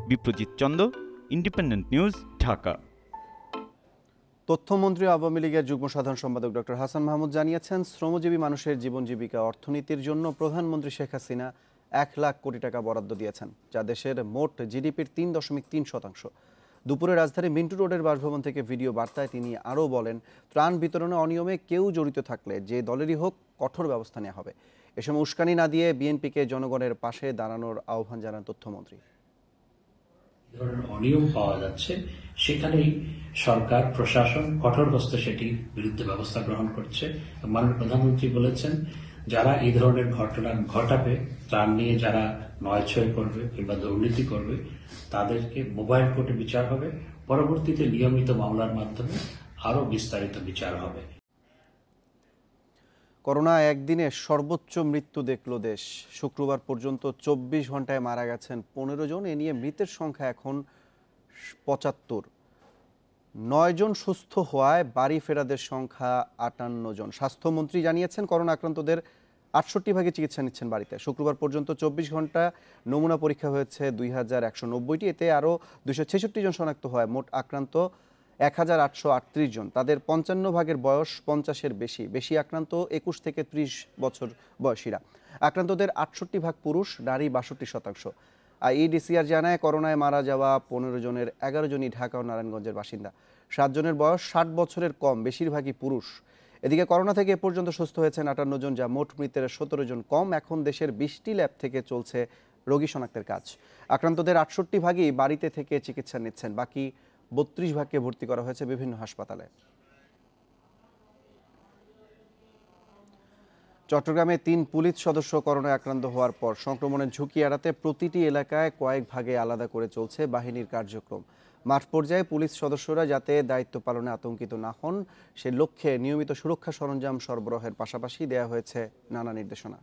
Biprojit Chanda, Independent News, Dhaka. তথ্যমন্ত্রী আওয়ামী লীগের যুগ্ম সাধারণ সম্পাদক ডক্টর হাসান মাহমুদ জানিয়েছেন, শ্রমজীবী মানুষের জীবন জীবিকা অর্থনীতির জন্য প্রধানমন্ত্রী শেখ হাসিনা 1 লাখ কোটি টাকা বরাদ্দ দিয়েছেন, যা দেশের মোট জিডিপির 3.3%। দুপুরে রাজধানী মিন্টু রোডের বাসভবন থেকে ভিডিও বার্তায় তিনি আরও বলেন, ত্রাণ বিতরণে অনিয়মে কেউ জড়িত থাকলে যে দলেরই হোক কঠোর ব্যবস্থা নেওয়া হবে। এ সময় উস্কানি না দিয়ে বিএনপিকে জনগণের পাশে দাঁড়ানোর আহ্বান জানান তথ্যমন্ত্রী। ধরনের অনিয়ম পাওয়া যাচ্ছে, সেখানেই সরকার প্রশাসন কঠোর হস্তে সেটি বিরুদ্ধে ব্যবস্থা গ্রহণ করছে। মাননীয় প্রধানমন্ত্রী বলেছেন, যারা এই ধরনের ঘটনা ঘটাবে, ত্রাণ নিয়ে যারা নয়ছয় করবে কিংবা দুর্নীতি করবে, তাদেরকে মোবাইল কোর্টে বিচার হবে, পরবর্তীতে নিয়মিত মামলার মাধ্যমে আরও বিস্তারিত বিচার হবে। করোনা একদিনে সর্বোচ্চ মৃত্যু দেখল দেশ। শুক্রবার পর্যন্ত 24 ঘন্টায় মারা গেছেন 15 জন। এ নিয়ে মৃতের সংখ্যা এখন 75। 9 জন সুস্থ হওয়ায় বাড়ি ফেরাদের সংখ্যা 58 জন। স্বাস্থ্যমন্ত্রী জানিয়েছেন, করোনা আক্রান্তদের 68 ভাগে চিকিৎসা নিচ্ছেন বাড়িতে। শুক্রবার পর্যন্ত 24 ঘন্টা নমুনা পরীক্ষা হয়েছে 2190টি। এতে আরও 266 জন শনাক্ত হয়। মোট আক্রান্ত 1838 জন। তাদের 55 ভাগের বয়স 50-এর বেশি আক্রান্ত 21 থেকে 30 বছর বয়সীরা। আক্রান্তদের 68 ভাগ পুরুষ, নারী 62%। আইইডিসিআর জানায়, করোনায় মারা যাওয়া 15 জনের 11 জনই ঢাকা ও নারায়ণগঞ্জের বাসিন্দা। 7 জনের বয়স 60 বছরের কম, বেশিরভাগই পুরুষ। এদিকে করোনা থেকে এ পর্যন্ত সুস্থ হয়েছেন 58 জন, যা মোট মৃতের 17 জন কম। এখন দেশের 20টি ল্যাব থেকে চলছে রোগী শনাক্তের কাজ। আক্রান্তদের 68 ভাগই বাড়িতে থেকে চিকিৎসা নিচ্ছেন, বাকি 32 ভাগকে ভর্তি করা হয়েছে বিভিন্ন হাসপাতালে। চট্টগ্রামে 3 পুলিশ সদস্য করোনায় আক্রান্ত হওয়ার পর সংক্রমণের ঝুঁকি এড়াতে প্রতিটি এলাকায় কয়েক ভাগে আলাদা করে চলছে বাহিনীর কার্যক্রম। মাঠ পর্যায়ে পুলিশ সদস্যরা যাতে দায়িত্ব পালনে আতঙ্কিত না হন, সে লক্ষ্যে নিয়মিত সুরক্ষা সরঞ্জাম সরবরাহের পাশাপাশি দেয়া হয়েছে নানা নির্দেশনা।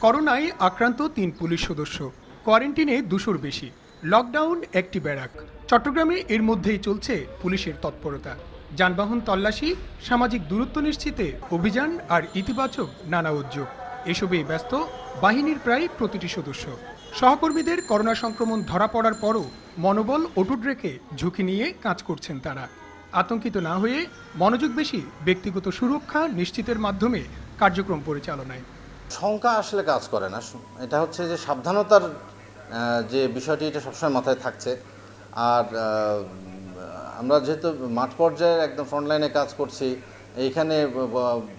করোনায় আক্রান্ত 3 পুলিশ সদস্য, কোয়ারেন্টিনে 200-র বেশি, লকডাউন একটি ব্যারাক। চট্টগ্রামে এর মধ্যেই চলছে পুলিশের তৎপরতা। যানবাহন তল্লাশি, সামাজিক দূরত্ব নিশ্চিতে অভিযান আর ইতিবাচক নানা উদ্যোগ, এসবেই ব্যস্ত বাহিনীর প্রায় প্রতিটি সদস্য। সহকর্মীদের করোনা সংক্রমণ ধরা পড়ার পরও মনোবল অটুট রেখে ঝুঁকি নিয়ে কাজ করছেন তারা। আতঙ্কিত না হয়ে মনোযোগ বেশি ব্যক্তিগত সুরক্ষা নিশ্চিতের মাধ্যমে কার্যক্রম পরিচালনায়। শঙ্কা আসলে কাজ করে না, এটা হচ্ছে যে সাবধানতার যে বিষয়টি, এটা সবসময় মাথায় থাকছে। আর আমরা যেহেতু মাঠ পর্যায়ে একদম ফ্রন্টলাইনে কাজ করছি, এইখানে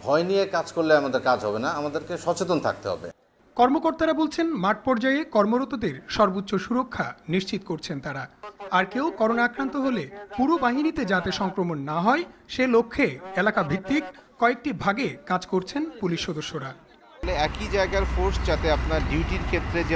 ভয় নিয়ে কাজ করলে আমাদের কাজ হবে না, আমাদেরকে সচেতন থাকতে হবে। কর্মকর্তারা বলছেন, মাঠ পর্যায়ে কর্মরতদের সর্বোচ্চ সুরক্ষা নিশ্চিত করছেন তারা। আর কেউ করোনা আক্রান্ত হলে পুরো বাহিনীতে যাতে সংক্রমণ না হয়, সে লক্ষ্যে এলাকা ভিত্তিক কয়েকটি ভাগে কাজ করছেন পুলিশ সদস্যরা। একই জায়গার ফোর্স যাতে আপনার ডিউটির ক্ষেত্রে যে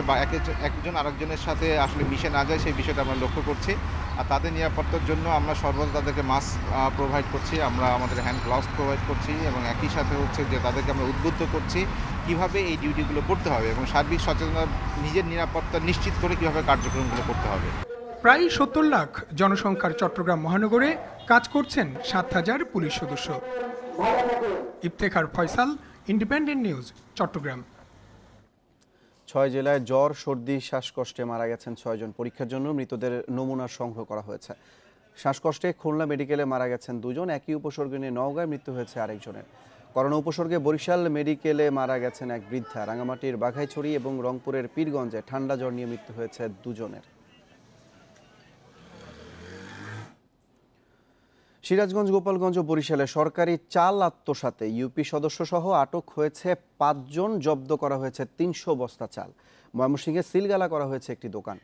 একজন আরেকজনের সাথে আসলে মিশে না যায়, সেই বিষয়টা আমরা লক্ষ্য করছি। আর তাদের নিরাপত্তার জন্য আমরা সর্বদা তাদেরকে মাস্ক প্রোভাইড করছি, আমরা আমাদের হ্যান্ড গ্লাভস প্রোভাইড করছি, এবং একই সাথে হচ্ছে যে তাদেরকে আমরা উদ্বুদ্ধ করছি কিভাবে এই ডিউটিগুলো করতে হবে এবং সার্বিক সচেতনতা, নিজের নিরাপত্তা নিশ্চিত করে কিভাবে কার্যক্রমগুলো করতে হবে। প্রায় 70 লাখ জনসংখ্যার চট্টগ্রাম মহানগরে কাজ করছেন 7000 পুলিশ সদস্য। Iftekhar Faisal, Independent News, Chattogram. 6 জেলায় জ্বর, সর্দি, শ্বাসকষ্টে মারা গেছেন 6 জন। পরীক্ষার জন্য মৃতদের নমুনা সংগ্রহ করা হয়েছে। শ্বাসকষ্টে খুলনা মেডিকেলে মারা গেছেন 2 জন। একই উপসর্গ নিয়ে নওগাঁয় মৃত্যু হয়েছে আরেকজনের। করোনা উপসর্গে বরিশাল মেডিকেলে মারা গেছেন এক বৃদ্ধা। রাঙামাটির বাঘাইছড়ি এবং রংপুরের পীরগঞ্জে ঠান্ডা জ্বর নিয়ে মৃত্যু হয়েছে 2 জনের। সিরাজগঞ্জ, গোপালগঞ্জ ও বরিশালে সরকারি চাল আত্মসাতে ইউপি সদস্য সহ আটক হয়েছে 5 জন। জব্দ করা হয়েছে 300 বস্তা চাল। ময়মনসিংহে সিলগালা করা হয়েছে একটি দোকান।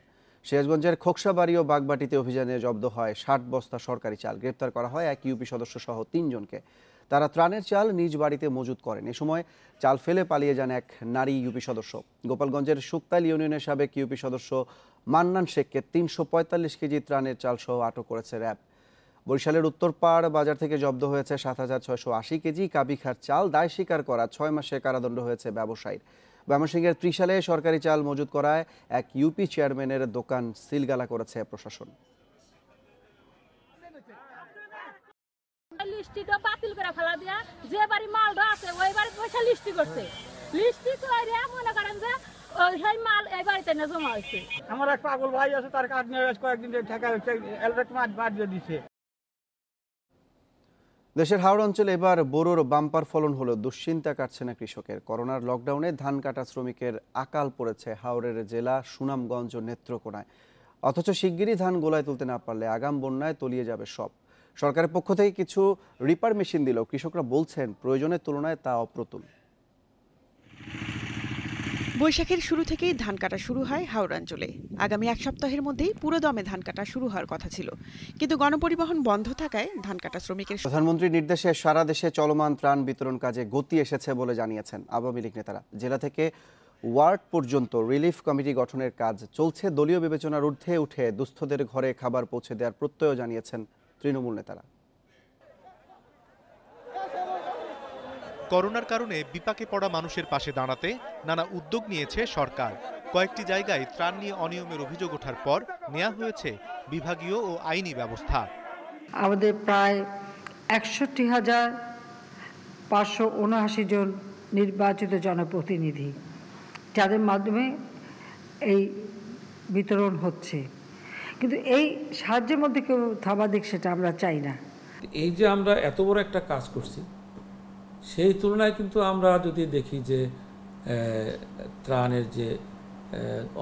সিরাজগঞ্জের খোকসাবাড়ি ও বাগবাটিতে অভিযানে জব্দ হয় 60 বস্তা সরকারি চাল। গ্রেপ্তার করা হয় এক ইউপি সদস্য সহ 3 জনকে। তারা ত্রাণের চাল নিজ বাড়িতে মজুত করেন। এ সময় চাল ফেলে পালিয়ে যান এক নারী ইউপি সদস্য। গোপালগঞ্জের শুকতাল ইউনিয়নের সাবেক ইউপি সদস্য মান্নান শেখকে 345 কেজি ত্রাণের চাল সহ আটক করেছে র্যাব। বরিশালের উত্তরপাড় বাজার থেকে জব্দ হয়েছে 7680 কেজি কাবিখার চাল। দায় স্বীকার করা 6 মাসে কারাদণ্ড হয়েছে ব্যবসায়ীর। ময়মনসিংহের ত্রিশালে সরকারি চাল মজুত করায় এক ইউপি চেয়ারম্যানের দোকান সিলগালা করেছে প্রশাসন। লিস্টিটা বাতিল করে ফেলা দিয়া যে বাড়ি মালটা আছে ওই বাড়ি পয়সা লিস্টি করছে। লিস্টি করে মনে করেন যে সেই মাল এই বাড়িতে না জমা হয়েছে। আমার এক পাগল ভাই আছে, তার কাজ নিয়ে কয়েকদিন ঠেকা হচ্ছে, এলবেট মাছ দিয়ে দিচ্ছে। দেশের হাওড় অঞ্চলে এবার বোরোর বাম্পার ফলন হলেও দুশ্চিন্তা কাটছে না কৃষকের। করোনার লকডাউনে ধান কাটা শ্রমিকের আকাল পড়েছে হাওড়ের জেলা সুনামগঞ্জ ও নেত্রকোনায়। অথচ শিগগিরই ধান গোলায় তুলতে না পারলে আগাম বন্যায় তলিয়ে যাবে সব। সরকারের পক্ষ থেকে কিছু রিপার মেশিন দিলেও কৃষকরা বলছেন প্রয়োজনের তুলনায় তা অপ্রতুল। বৈশাখের শুরু থেকেই ধান কাটা শুরু হয় হাওড় অঞ্চলে। আগামী এক সপ্তাহের মধ্যেই পুরো দমে ধান কাটা শুরু হওয়ার কথা ছিল, কিন্তু গণপরিবহন বন্ধ থাকায় ধান কাটা শ্রমিকের প্রধানমন্ত্রীর নির্দেশে সারা দেশে চলমান ত্রাণ বিতরণ কাজে গতি এসেছে বলে জানিয়েছেন আওয়ামী লীগ নেতারা। জেলা থেকে ওয়ার্ড পর্যন্ত রিলিফ কমিটি গঠনের কাজ চলছে। দলীয় বিবেচনার ঊর্ধ্বে উঠে দুস্থদের ঘরে খাবার পৌঁছে দেওয়ার প্রত্যয় জানিয়েছেন তৃণমূল নেতারা। করোনার কারণে বিপাকে পড়া মানুষের পাশে দাঁড়াতে নানা উদ্যোগ নিয়েছে সরকার। কয়েকটি জায়গায় ত্রাণ নিয়ে অনিয়মের অভিযোগ ওঠার পর নেওয়া হয়েছে বিভাগীয় ও আইনি ব্যবস্থা। আমাদের প্রায় 61,579 জন নির্বাচিত জনপ্রতিনিধি, যাদের মাধ্যমে এই বিতরণ হচ্ছে, কিন্তু এই সাহায্যের মধ্যে কেউ থাবা দিক সেটা আমরা চাই না। এই যে আমরা এত বড় একটা কাজ করছি, সেই তুলনায় কিন্তু আমরা যদি দেখি যে ত্রাণের যে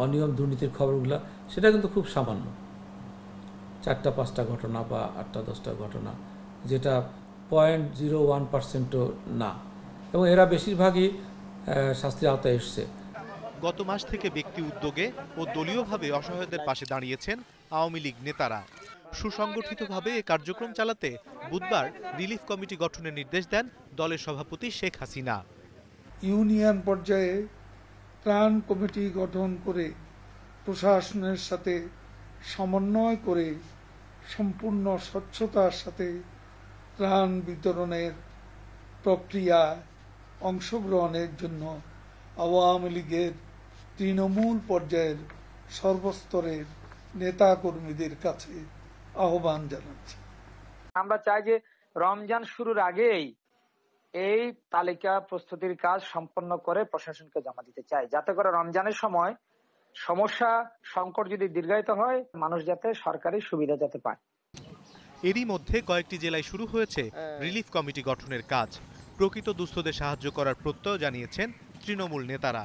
অনিয়ম দুর্নীতির খবরগুলো, সেটা কিন্তু খুব সামান্য, 4-5টা ঘটনা বা 8-10টা ঘটনা, যেটা 0.01%ও না, এবং এরা বেশিরভাগই শাস্তির আওতায় এসছে। গত মাস থেকে ব্যক্তি উদ্যোগে ও দলীয়ভাবে অসহায়দের পাশে দাঁড়িয়েছেন আওয়ামী লীগ নেতারা। সুসংগঠিতভাবে এ কার্যক্রম চালাতে বুধবার রিলিফ কমিটি গঠনের নির্দেশ দেন দলের সভাপতি শেখ হাসিনা। ইউনিয়ন পর্যায়ে ত্রাণ কমিটি গঠন করে প্রশাসনের সাথে সমন্বয় করে সম্পূর্ণ স্বচ্ছতার সাথে ত্রাণ বিতরণের প্রক্রিয়ায় অংশগ্রহণের জন্য আওয়ামী লীগের তৃণমূল পর্যায়ের সর্বস্তরের নেতা কর্মীদের কাছে আহ্বান জানাচ্ছি। আমরা চাই যে রমজান শুরুর আগেই এই তালিকা প্রস্তুতির কাজ সম্পন্ন করে প্রশাসনকে জমা দিতে চাই, যাতে করে রমজানের সময় সমস্যা সংকট যদি দীর্ঘায়িত হয়, মানুষ যাতে সরকারি সুবিধা যাতে পায়। এরই মধ্যে কয়েকটি জেলায় শুরু হয়েছে রিলিফ কমিটি গঠনের কাজ। প্রকৃত দুস্থদের সাহায্য করার প্রত্যয় জানিয়েছেন তৃণমূল নেতারা।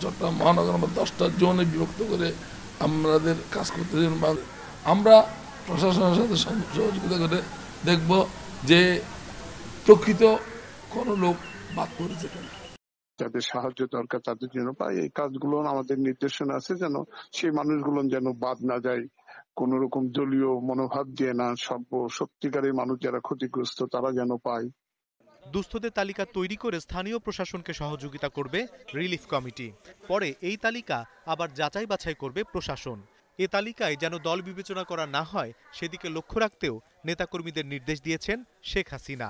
চট্টগ্রাম মহানগর 10টা জোনে বিভক্ত করে আমাদের কাজ করতে, আমরা প্রশাসনের সাথে সহযোগিতা করে দেখব যে প্রকৃত কোনো লোক বাদ পড়েছে কিনা। যাদের সাহায্য দরকার তাদের জন্য পাই, এই কাজগুলো আমাদের নির্দেশনা আছে যেন সেই মানুষগুলো যেন বাদ না যায়, কোন রকম দলীয় মনোভাব দিয়ে না, সত্যিকারের মানুষ যারা ক্ষতিগ্রস্ত তারা যেন পায়। দুস্থদের তালিকা তৈরি করে স্থানীয় প্রশাসনকে সহযোগিতা করবে রিলিফ কমিটি। পরে এই তালিকা আবার যাচাই বাছাই করবে প্রশাসন। এ তালিকায় যেন দল বিবেচনা করা না হয় সেদিকে লক্ষ্য রাখতেও নেতাকর্মীদের নির্দেশ দিয়েছেন শেখ হাসিনা।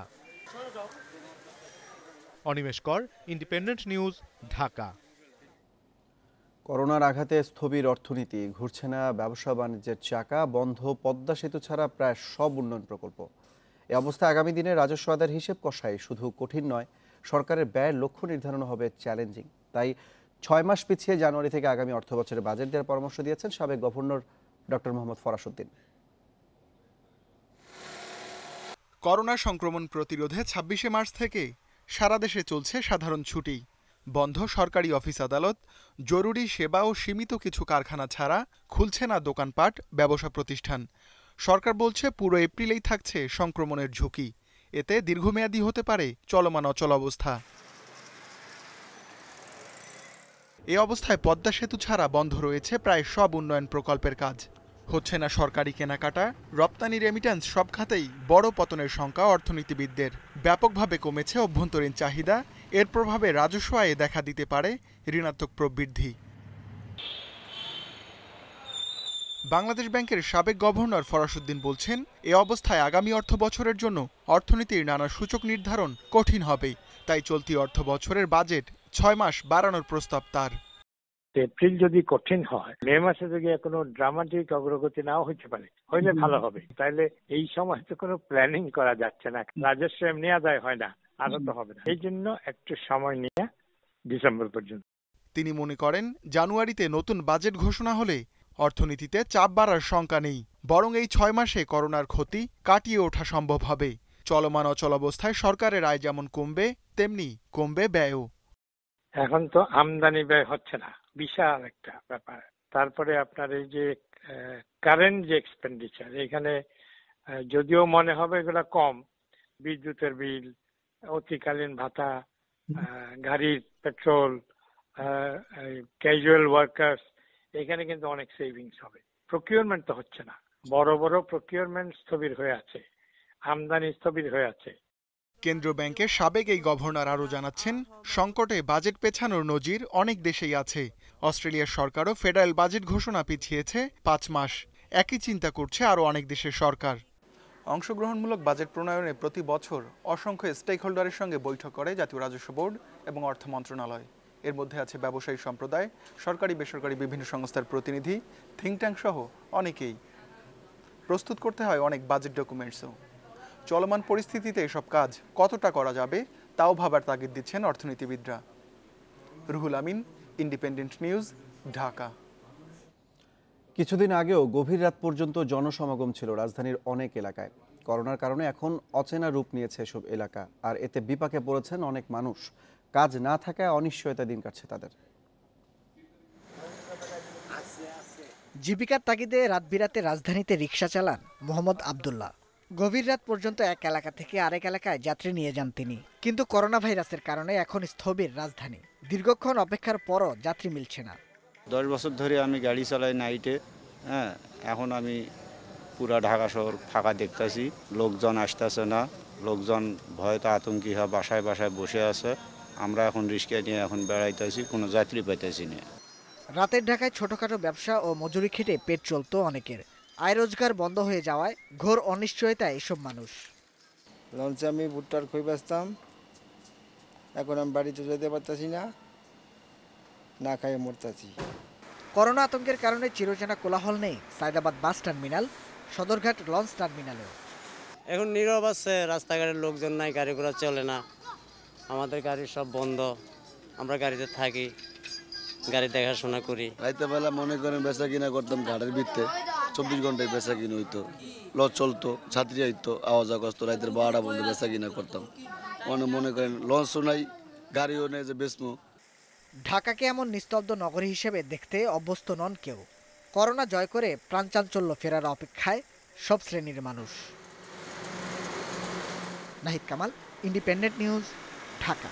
অনিমেষ কর, ইন্ডিপেন্ডেন্ট নিউজ, ঢাকা। করোনার আঘাতে স্থবির অর্থনীতি, ঘুরছে না ব্যবসা বাণিজ্যের চাকা, বন্ধ পদ্মা সেতু ছাড়া প্রায় সব উন্নয়ন প্রকল্প। এ অবস্থায় আগামী দিনে রাজস্ব আদায়ের হিসেব কষাই শুধু কঠিন নয়, সরকারের ব্যয়ের লক্ষ্য নির্ধারণ হবে চ্যালেঞ্জিং। তাই 6 মাস পিছিয়ে জানুয়ারি থেকে আগামী অর্থ বছরে বাজেট দেওয়ার পরামর্শ দিয়েছেন সাবেক governor doctor Mohammad Farasuddin. Corona সংক্রমণ প্রতিরোধে 26শে মার্চ থেকে সারা দেশে চলছে সাধারণ ছুটি। বন্ধ সরকারি অফিস আদালত, জরুরি সেবা ও সীমিত কিছু কারখানা ছাড়া খুলছে না দোকানপাট, ব্যবসা প্রতিষ্ঠান। সরকার বলছে পুরো এপ্রিলেই থাকছে সংক্রমণের ঝুঁকি, এতে দীর্ঘমেয়াদী হতে পারে চলমান অচলাবস্থা। এ অবস্থায় পদ্মা সেতু ছাড়া বন্ধ রয়েছে প্রায় সব উন্নয়ন প্রকল্পের কাজ। হচ্ছে না সরকারি কেনাকাটা, রপ্তানি, রেমিট্যান্স সব খাতেই বড় পতনের শঙ্কা অর্থনীতিবিদদের। ব্যাপকভাবে কমেছে অভ্যন্তরীণ চাহিদা, এর প্রভাবে রাজস্ব আয়ে দেখা দিতে পারে ঋণাত্মক প্রবৃদ্ধি। বাংলাদেশ ব্যাংকের সাবেক গভর্নর ফরাসউদ্দিন বলছেন, এ অবস্থায় আগামী অর্থ বছরের জন্য অর্থনীতির নানা সূচক নির্ধারণ কঠিন হবে। তাই চলতি অর্থ বছরের বাজেট 6 মাস বাড়ানোর প্রস্তাব তার। এপ্রিল যদি কঠিন হয়, মে মাসে যদি কোনো ড্রামাটিক অগ্রগতি নাও হতে পারে, হইলে ভালো হবে। তাইলে এই সময় তো কোনো প্ল্যানিং করা যাচ্ছে না, রাজস্ব এমনি আদায় হয় না, আরো তো হবে না। এই জন্য একটু সময় নিয়ে ডিসেম্বর পর্যন্ত। তিনি মনে করেন জানুয়ারিতে নতুন বাজেট ঘোষণা হলে অর্থনীতিতে চাপ বাড়ার শঙ্কা নেই, বরং এই 6 মাসে করোনার ক্ষতি কাটিয়ে ওঠা সম্ভব হবে। চলমান অচলাবস্থায় সরকারের আয় যেমন কমবে, তেমনি কমবে ব্যয়ও। এখন তো আমদানি ব্যয় হচ্ছে না, বিশাল একটা ব্যাপার। তারপরে আপনার এই যে কারেন্ট যে এক্সপেন্ডিচার, এখানে যদিও মনে হবে এগুলা কম, বিদ্যুতের বিল, অতিকালীন ভাতা, গাড়ির পেট্রোল, ক্যাজুয়াল ওয়ার্কার্স, এখানে কিন্তু অনেক সেভিংস হবে। প্রকিউরমেন্ট তো হচ্ছে না, বড় বড় প্রকিউরমেন্ট স্থবির হয়ে আছে, আমদানি স্থবির হয়ে আছে। কেন্দ্রীয় ব্যাংকের সাবেক এই গভর্নর আরও জানাচ্ছেন, সংকটে বাজেট পেছানোর নজির অনেক দেশেই আছে। অস্ট্রেলিয়ার সরকারও ফেডারেল বাজেট ঘোষণা পিছিয়েছে 5 মাস। একই চিন্তা করছে আরও অনেক দেশের সরকার। অংশগ্রহণমূলক বাজেট প্রণয়নে প্রতি বছর অসংখ্য স্টেক হোল্ডারের সঙ্গে বৈঠক করে জাতীয় রাজস্ব বোর্ড এবং অর্থ মন্ত্রণালয়। এর মধ্যে আছে ব্যবসায়ী সম্প্রদায়, সরকারি বেসরকারি বিভিন্ন সংস্থার প্রতিনিধি, থিঙ্ক ট্যাঙ্ক সহ অনেকেই। প্রস্তুত করতে হয় অনেক বাজেট ডকুমেন্টসও। চলমান পরিস্থিতিতে এসব কাজ কতটা করা যাবে তাও ভাবার তাগিদ দিচ্ছেন অর্থনীতিবিদরা। Ruhul Amin, independent News, Dhaka. কিছুদিন আগেও গভীর রাত পর্যন্ত জনসমাগম ছিল রাজধানীর অনেক এলাকায়। করোনার কারণে এখন অচেনা রূপ নিয়েছে এসব এলাকা, আর এতে বিপাকে পড়েছেন অনেক মানুষ। কাজ না থাকায় অনিশ্চয়তা দিন কাটছে তাদের। জীবিকার তাগিদে রাত বিরাতে রাজধানীতে রিকশা চালান মোহাম্মদ আব্দুল্লাহ। গভীর রাত পর্যন্ত এক এলাকা থেকে আরেক এলাকায় যাত্রী নিয়ে যান তিনি। কিন্তু করোনা ভাইরাসের কারণে এখন স্থবির রাজধানী। দীর্ঘক্ষণ অপেক্ষার পরও যাত্রী মিলছে না। 10 বছর ধরে আমি গাড়ি চালাই নাইটে। এখন আমি পুরা ঢাকা শহর ফাঁকা দেখতেছি, লোকজন আসতেছে না, লোকজন ভয়তে আতঙ্কি হয়ে বাসায় বাসায় বসে আছে। আমরা এখন রিক্সা নিয়ে এখন বেড়াইতেছি, কোনো যাত্রী পাইতেছি না। রাতের ঢাকায় ছোটখাটো ব্যবসা ও মজুরি খেটে পেট চলত অনেকের। আয় রোজগার বন্ধ হয়ে যাওয়ায় ঘোর অনিশ্চয়তায় এসব মানুষ। লঞ্চে আমি ভুট্টার খই বেচতাম, এখন আমি বাড়িতে যেতে পারতেছি না, না খাইয়ে মরতেছি। করোনা আতঙ্কের কারণে চিরচেনা কোলাহল নেই Sayedabad bus terminal, Sadarghat launch টার্মিনালেও। এখন নীরব আছে, রাস্তাঘাটের লোকজন নাই, গাড়ি ঘোড়া চলে না, আমাদের গাড়ি সব বন্ধ। আমরা গাড়িতে থাকি, গাড়ি দেখাশোনা করি। রাইতে বেলা মনে করেন বেচা কিনা করতাম ঘাটের ভিত্তে, 24 ঘন্টায় বেচা কিনা হইতো, লঞ্চ চলতো, ছাত্রী আইতো, আওয়াজ করতো, রাইতের 12টা পর্যন্ত বেচা কিনা করতাম। মনে করেন লঞ্চও নাই, গাড়িও নেই যে বেচমু। ঢাকাকে এমন নিস্তব্ধ নগরী হিসেবে দেখতে অভ্যস্ত নন কেউ। করোনা জয় করে প্রাণচাঞ্চল্য ফেরার অপেক্ষায় সব শ্রেণীর মানুষ। Nahid Kamal, independent News, Dhaka.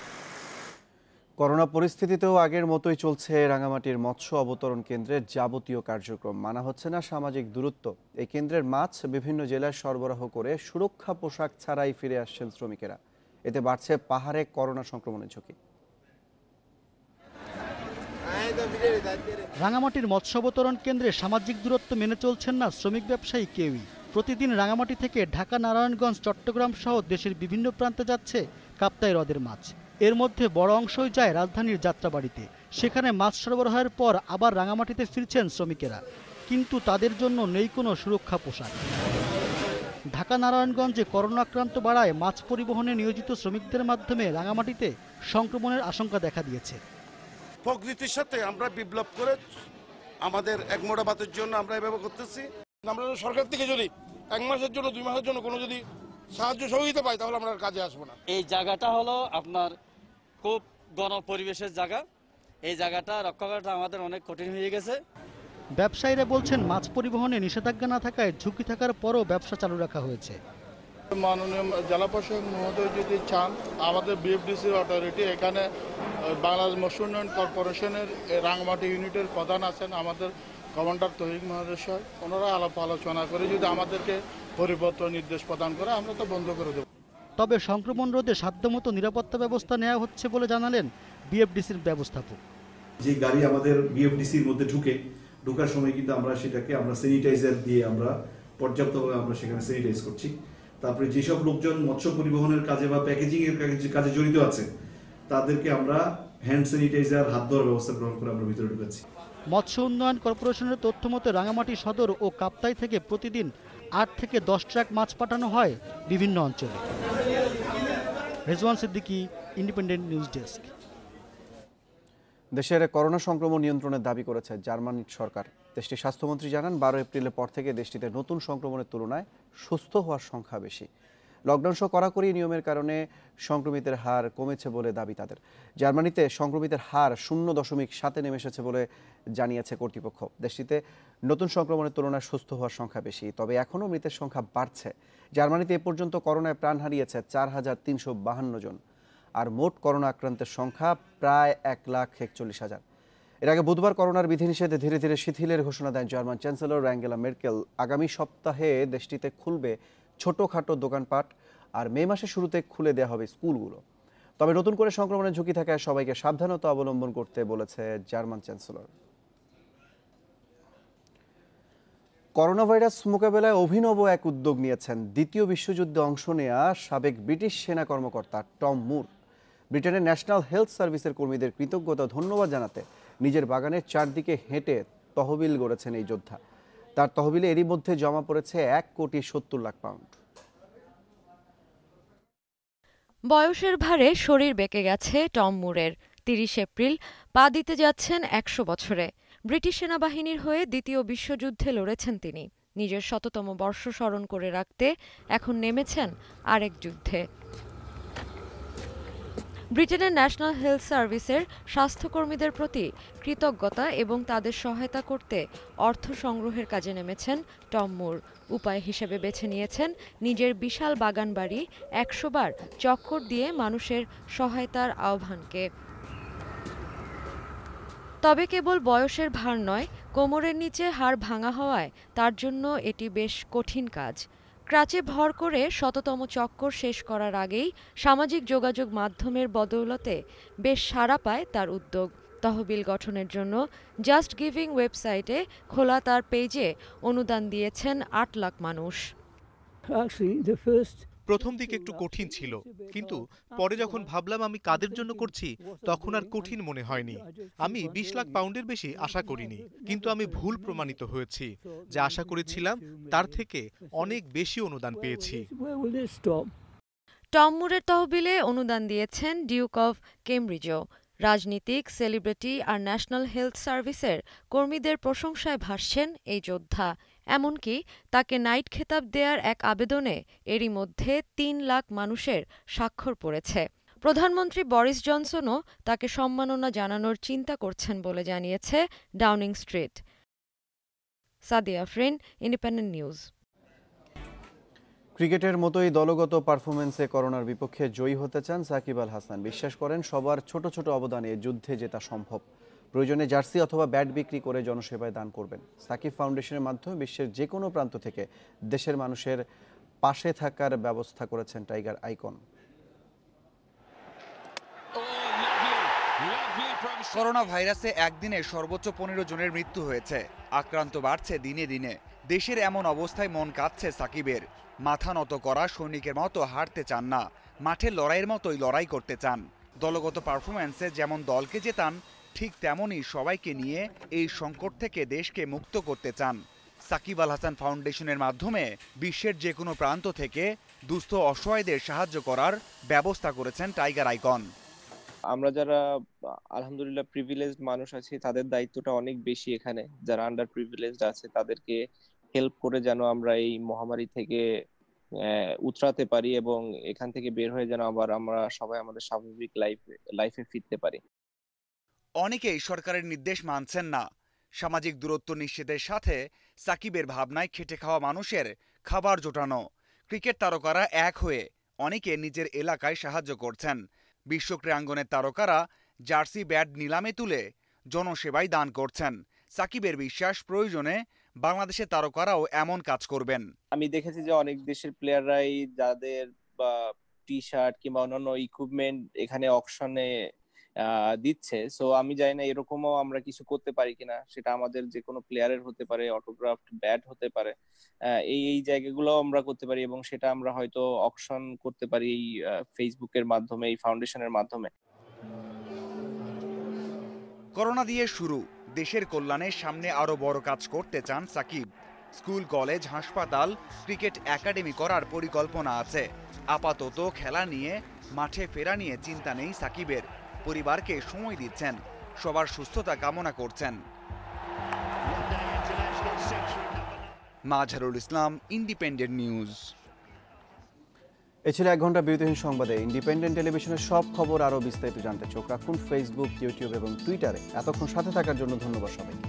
Corona পরিস্থিতিতেও আগের মতোই চলছে রাঙামাটির মৎস্য অবতরণ কেন্দ্রের যাবতীয় কার্যক্রম। মানা হচ্ছে না সামাজিক দূরত্ব। এই কেন্দ্রের মাছ বিভিন্ন জেলায় সরবরাহ করে সুরক্ষা পোশাক ছাড়াই ফিরে আসছেন শ্রমিকেরা। এতে বাড়ছে পাহাড়ে করোনা সংক্রমণের ঝুঁকি। রাঙামাটির মৎস্য অবতরণ কেন্দ্রে সামাজিক দূরত্ব মেনে চলছেন না শ্রমিক ব্যবসায়ী কেউই। প্রতিদিন রাঙামাটি থেকে ঢাকা, নারায়ণগঞ্জ, চট্টগ্রাম সহ দেশের বিভিন্ন প্রান্তে যাচ্ছে কাপ্তাই হ্রদের মাছ। এর মধ্যে বড় অংশই যায় রাজধানীর যাত্রাবাড়িতে। সেখানে মাছ সরবরাহের পর আবার রাঙামাটিতে ফিরছেন শ্রমিকেরা, কিন্তু তাদের জন্য নেই কোনো সুরক্ষা পোশাক। ঢাকা, নারায়ণগঞ্জে করোনা আক্রান্ত বাড়ায় মাছ পরিবহনে নিয়োজিত শ্রমিকদের মাধ্যমে রাঙামাটিতে সংক্রমণের আশঙ্কা দেখা দিয়েছে। প্রকৃতির সাথে আমরা বিপ্লব করে আমাদের এক মোটা ভাতের জন্য আমরা এভাবে করতেছি। আমরা সরকার থেকে যদি 1 মাসের জন্য 2 মাসের জন্য কোনো যদি সাহায্য সহযোগিতা পাই তাহলে আমরা কাজে আসবো না। এই জায়গাটা হলো আপনার খুব গণপরিবেশের জায়গা। এই জায়গাটা রক্ষা করাটা আমাদের অনেক কঠিন হয়ে গেছে। ব্যবসায়ীরা বলছেন মাছ পরিবহনে নিষেধাজ্ঞা না থাকায় ঝুঁকি থাকার পরও ব্যবসা চালু রাখা হয়েছে। মাননীয় জেলা প্রশাসক মহোদয় যদি চান, আমাদের বিএফডিসির অথরিটি এখানে বাংলাদেশ মৎস্য উন্নয়ন কর্পোরেশনের রাঙামাটি ইউনিটের প্রধান আছেন আমাদের কমান্ডার তৌহিদ মহাশয়, ওনারা আলাপ আলোচনা করে যদি আমাদেরকে পরিপত্র নির্দেশ প্রদান করে আমরা তো বন্ধ করে দেব। তবে সংক্রমণ রোধে সাধ্যমতো নিরাপত্তা ব্যবস্থা নেওয়া হচ্ছে বলে জানালেন বিএফডিসির ব্যবস্থাপক। যে গাড়ি আমাদের বিএফডিসির মধ্যে ঢোকার সময় কিন্তু আমরা সেটাকে স্যানিটাইজার দিয়ে আমরা পর্যাপ্তভাবে আমরা সেখানে স্যানিটাইজ করছি। তারপরে যেসব লোকজন মৎস্য পরিবহনের কাজে বা প্যাকেজিং এর কাজে জড়িত আছে তাদেরকে আমরা হ্যান্ড স্যানিটাইজার, হাত ধোয়ার ব্যবস্থা গ্রহণ করে আমরা ভিতরে ঢুকাচ্ছি। মৎস্য উন্নয়ন কর্পোরেশনের তথ্য মতে রাঙামাটি সদর ও কাপ্তাই থেকে প্রতিদিন 8 থেকে 10 ট্রাক মাছ পাঠানো হয় বিভিন্ন অঞ্চলে। Rezwan Siddiqui, independent news desk. দেশের করোনা সংক্রমণ নিয়ন্ত্রণের দাবি করেছে জার্মান সরকার। দেশটির স্বাস্থ্যমন্ত্রী জানান 12 এপ্রিলের পর থেকে দেশটিতে নতুন সংক্রমণের তুলনায় সুস্থ হওয়ার সংখ্যা বেশি। লকডাউন সহ কড়াকড়ি নিয়মের কারণে সংক্রমিতের হার কমেছে বলে দাবি তাদের। জার্মানিতে সংক্রমিতের হার 0.7 নেমে এসেছে বলে জানিয়েছে কর্তৃপক্ষ। দেশটিতে নতুন সংক্রমণের তুলনায় সুস্থ হওয়ার সংখ্যা বেশি, তবে এখনও মৃতের সংখ্যা বাড়ছে। জার্মানিতে এ পর্যন্ত করোনায় প্রাণ হারিয়েছে 4,352 জন, আর মোট করোনা আক্রান্তের সংখ্যা প্রায় 1,41,000। এর আগে বুধবার করোনার বিধিনিষেধ ধীরে ধীরে শিথিলের ঘোষণা দেন জার্মান চ্যান্সেলর অ্যাঙ্গেলা মের্কেল। আগামী সপ্তাহে দেশটিতে খুলবে ছোটখাটো দোকানপাট, আর মে মাসের শুরুতে খুলে দেওয়া হবে স্কুলগুলো। তবে নতুন করে সংক্রমণের ঝুঁকি থাকায় সবাইকে সাবধানতা অবলম্বন করতে বলেছে জার্মান চ্যান্সেলর। করোনা ভাইরাস মোকাবেলায় অভিনব এক উদ্যোগ নিয়েছেন দ্বিতীয় বিশ্বযুদ্ধে অংশ নেয়া সাবেক ব্রিটিশ সেনা কর্মকর্তা টম মুর। ব্রিটেনের ন্যাশনাল হেলথ সার্ভিসের কর্মীদের কৃতজ্ঞতা ধন্যবাদ জানাতে নিজের বাগানের চারদিকে হেঁটে তহবিল গড়েছেন এই যোদ্ধা। তার তহবিলে এরই মধ্যে জমা পড়েছে 1,70,00,000 পাউন্ড। বয়সের ভারে শরীর বেঁকে গেছে টম মুরের। 30 এপ্রিল পা দিতে যাচ্ছেন 100 বছরে। ব্রিটিশ সেনাবাহিনীর হয়ে দ্বিতীয় বিশ্বযুদ্ধে লড়েছেন তিনি। নিজের 100তম বর্ষ স্মরণ করে রাখতে এখন নেমেছেন আরেক যুদ্ধে। ব্রিটেনের ন্যাশনাল হেলথ সার্ভিসের স্বাস্থ্যকর্মীদের প্রতি কৃতজ্ঞতা এবং তাদের সহায়তা করতে অর্থ সংগ্রহের কাজে নেমেছেন টম মুর। উপায় হিসেবে বেছে নিয়েছেন নিজের বিশাল বাগান বাড়ি 100 বার চক্কর দিয়ে মানুষের সহায়তার আহ্বানকে। তবে কেবল বয়সের ভার নয়, কোমরের নিচে হাড় ভাঙা হওয়ায় তার জন্য এটি বেশ কঠিন কাজ। ক্রাচে ভর করে 100তম চক্কর শেষ করার আগেই সামাজিক যোগাযোগ মাধ্যমের বদৌলতে বেশ সাড়া পায় তার উদ্যোগ। তহবিল গঠনের জন্য জাস্ট গিভিং ওয়েবসাইটে খোলা তার পেজে অনুদান দিয়েছেন 8 লাখ মানুষ। প্রথম দিকে একটু কঠিন ছিল, কিন্তু পরে যখন ভাবলাম আমি কাদের জন্য করছি তখন আর কঠিন মনে হয়নি। আমি 20 লাখ পাউন্ডের বেশি আশা করিনি, কিন্তু আমি ভুল প্রমাণিত হয়েছি। যা আশা করেছিলাম তার থেকে অনেক বেশি অনুদান পেয়েছি। টম মুরের তহবিলে অনুদান দিয়েছেন ডিউক অব কেমব্রিজও। রাজনীতিক, সেলিব্রিটি আর ন্যাশনাল হেলথ সার্ভিসের কর্মীদের প্রশংসায় ভাসছেন এই যোদ্ধা। এমনকি তাকে নাইট খেতাব দেওয়ার এক আবেদনে এরই মধ্যে 3 লাখ মানুষের স্বাক্ষর পড়েছে। প্রধানমন্ত্রী বরিস জনসনও তাকে সম্মাননা জানানোর চিন্তা করছেন বলে জানিয়েছে Downing street. Sadia Afrin, independent news. ক্রিকেটের মতোই দলগত পারফরমেন্সে করোনার বিপক্ষে জয়ী হতে চান সাকিব আল হাসান। বিশ্বাস করেন সবার ছোট ছোট অবদানে যুদ্ধে জেতা সম্ভব। প্রয়োজনে জার্সি অথবা ব্যাট বিক্রি করে জনসেবায় দান করবেন। সাকিব ফাউন্ডেশনের মাধ্যমে বিশ্বের যে কোনো প্রান্ত থেকে দেশের মানুষের পাশে থাকার ব্যবস্থা করেছেন টাইগার আইকন। করোনা ভাইরাসে একদিনে সর্বোচ্চ 15 জনের মৃত্যু হয়েছে। আক্রান্ত বাড়ছে দিনে দিনে। দেশের এমন অবস্থায় মন কাঁদছে সাকিবের। মাথা নত করা সৈনিকের মতো হারতে চান না, মাঠের লড়াইয়ের মতোই লড়াই করতে চান। দলগত পারফরম্যান্সে যেমন দলকে জেতান, ঠিক তেমনই সবাইকে নিয়ে এই সংকট থেকে দেশকে মুক্ত করতে চান। সাকিব আল হাসান ফাউন্ডেশনের মাধ্যমে বিশ্বের যে কোনো প্রান্ত থেকে দুস্থ অসহায়দের সাহায্য করার ব্যবস্থা করেছেন টাইগার আইকন। আমরা যারা আলহামদুলিল্লাহ প্রিভিলেজড মানুষ আছি, তাদের দায়িত্বটা অনেক বেশি। এখানে যারা আন্ডার প্রিভিলেজড আছে তাদেরকে হেল্প করে যেন আমরা এই মহামারী থেকে উতরাতে পারি এবং এখান থেকে বের হয়ে যেন আবার আমরা সবাই আমাদের স্বাভাবিক লাইফে ফিরতে পারি। অনেকেই সরকারের নির্দেশ মানছেন না। সামাজিক দূরত্ব নিশ্চিতের সাথে সাকিবের ভাবনায় খেটে খাওয়া মানুষের খাবার জোটানো। ক্রিকেট তারকারা এক হয়ে অনেকে নিজের এলাকায় সাহায্য করছেন। বিশ্ব ক্রীড়াঙ্গনের তারকারা জার্সি ব্যাট নিলামে তুলে জনসেবায় দান করছেন। সাকিবের বিশ্বাস প্রয়োজনে বাংলাদেশের তারকারাও এমন কাজ করবেন। আমি দেখেছি যে অনেক দেশের প্লেয়াররাই যাদের বা টি শার্ট কিংবা অন্যান্য ইকুইপমেন্ট এখানে অকশনে দিচ্ছে। সো আমি জানি না এরকমও আমরা কিছু করতে পারি কিনা। সেটা আমাদের যে কোনো প্লেয়ারের হতে পারে, অটোগ্রাফড ব্যাট হতে পারে। এই জায়গাগুলো আমরা করতে পারি এবং সেটা আমরা হয়তো অকশন করতে পারি এই ফেসবুকের মাধ্যমে, এই ফাউন্ডেশনের মাধ্যমে। করোনা দিয়ে শুরু, দেশের কল্যাণের সামনে আরো বড় কাজ করতে চান সাকিব। স্কুল, কলেজ, হাসপাতাল, ক্রিকেট একাডেমি করার পরিকল্পনা আছে। আপাতত খেলা নিয়ে মাঠে ফেরা নিয়ে চিন্তা নেই সাকিবের। পরিবারকে সময় দিচ্ছেন। সবার সুস্থতা কামনা করছেন। Mazharul Islam, independent news. এ ছিল 1 ঘন্টা বিরতিহীন সংবাদে। ইন্ডিপেন্ডেন্ট টেলিভিশনের সব খবর আরও বিস্তারিত জানতে চোখ রাখুন ফেসবুক, ইউটিউব এবং টুইটারে। এতক্ষণ সাথে থাকার জন্য ধন্যবাদ সবাইকে।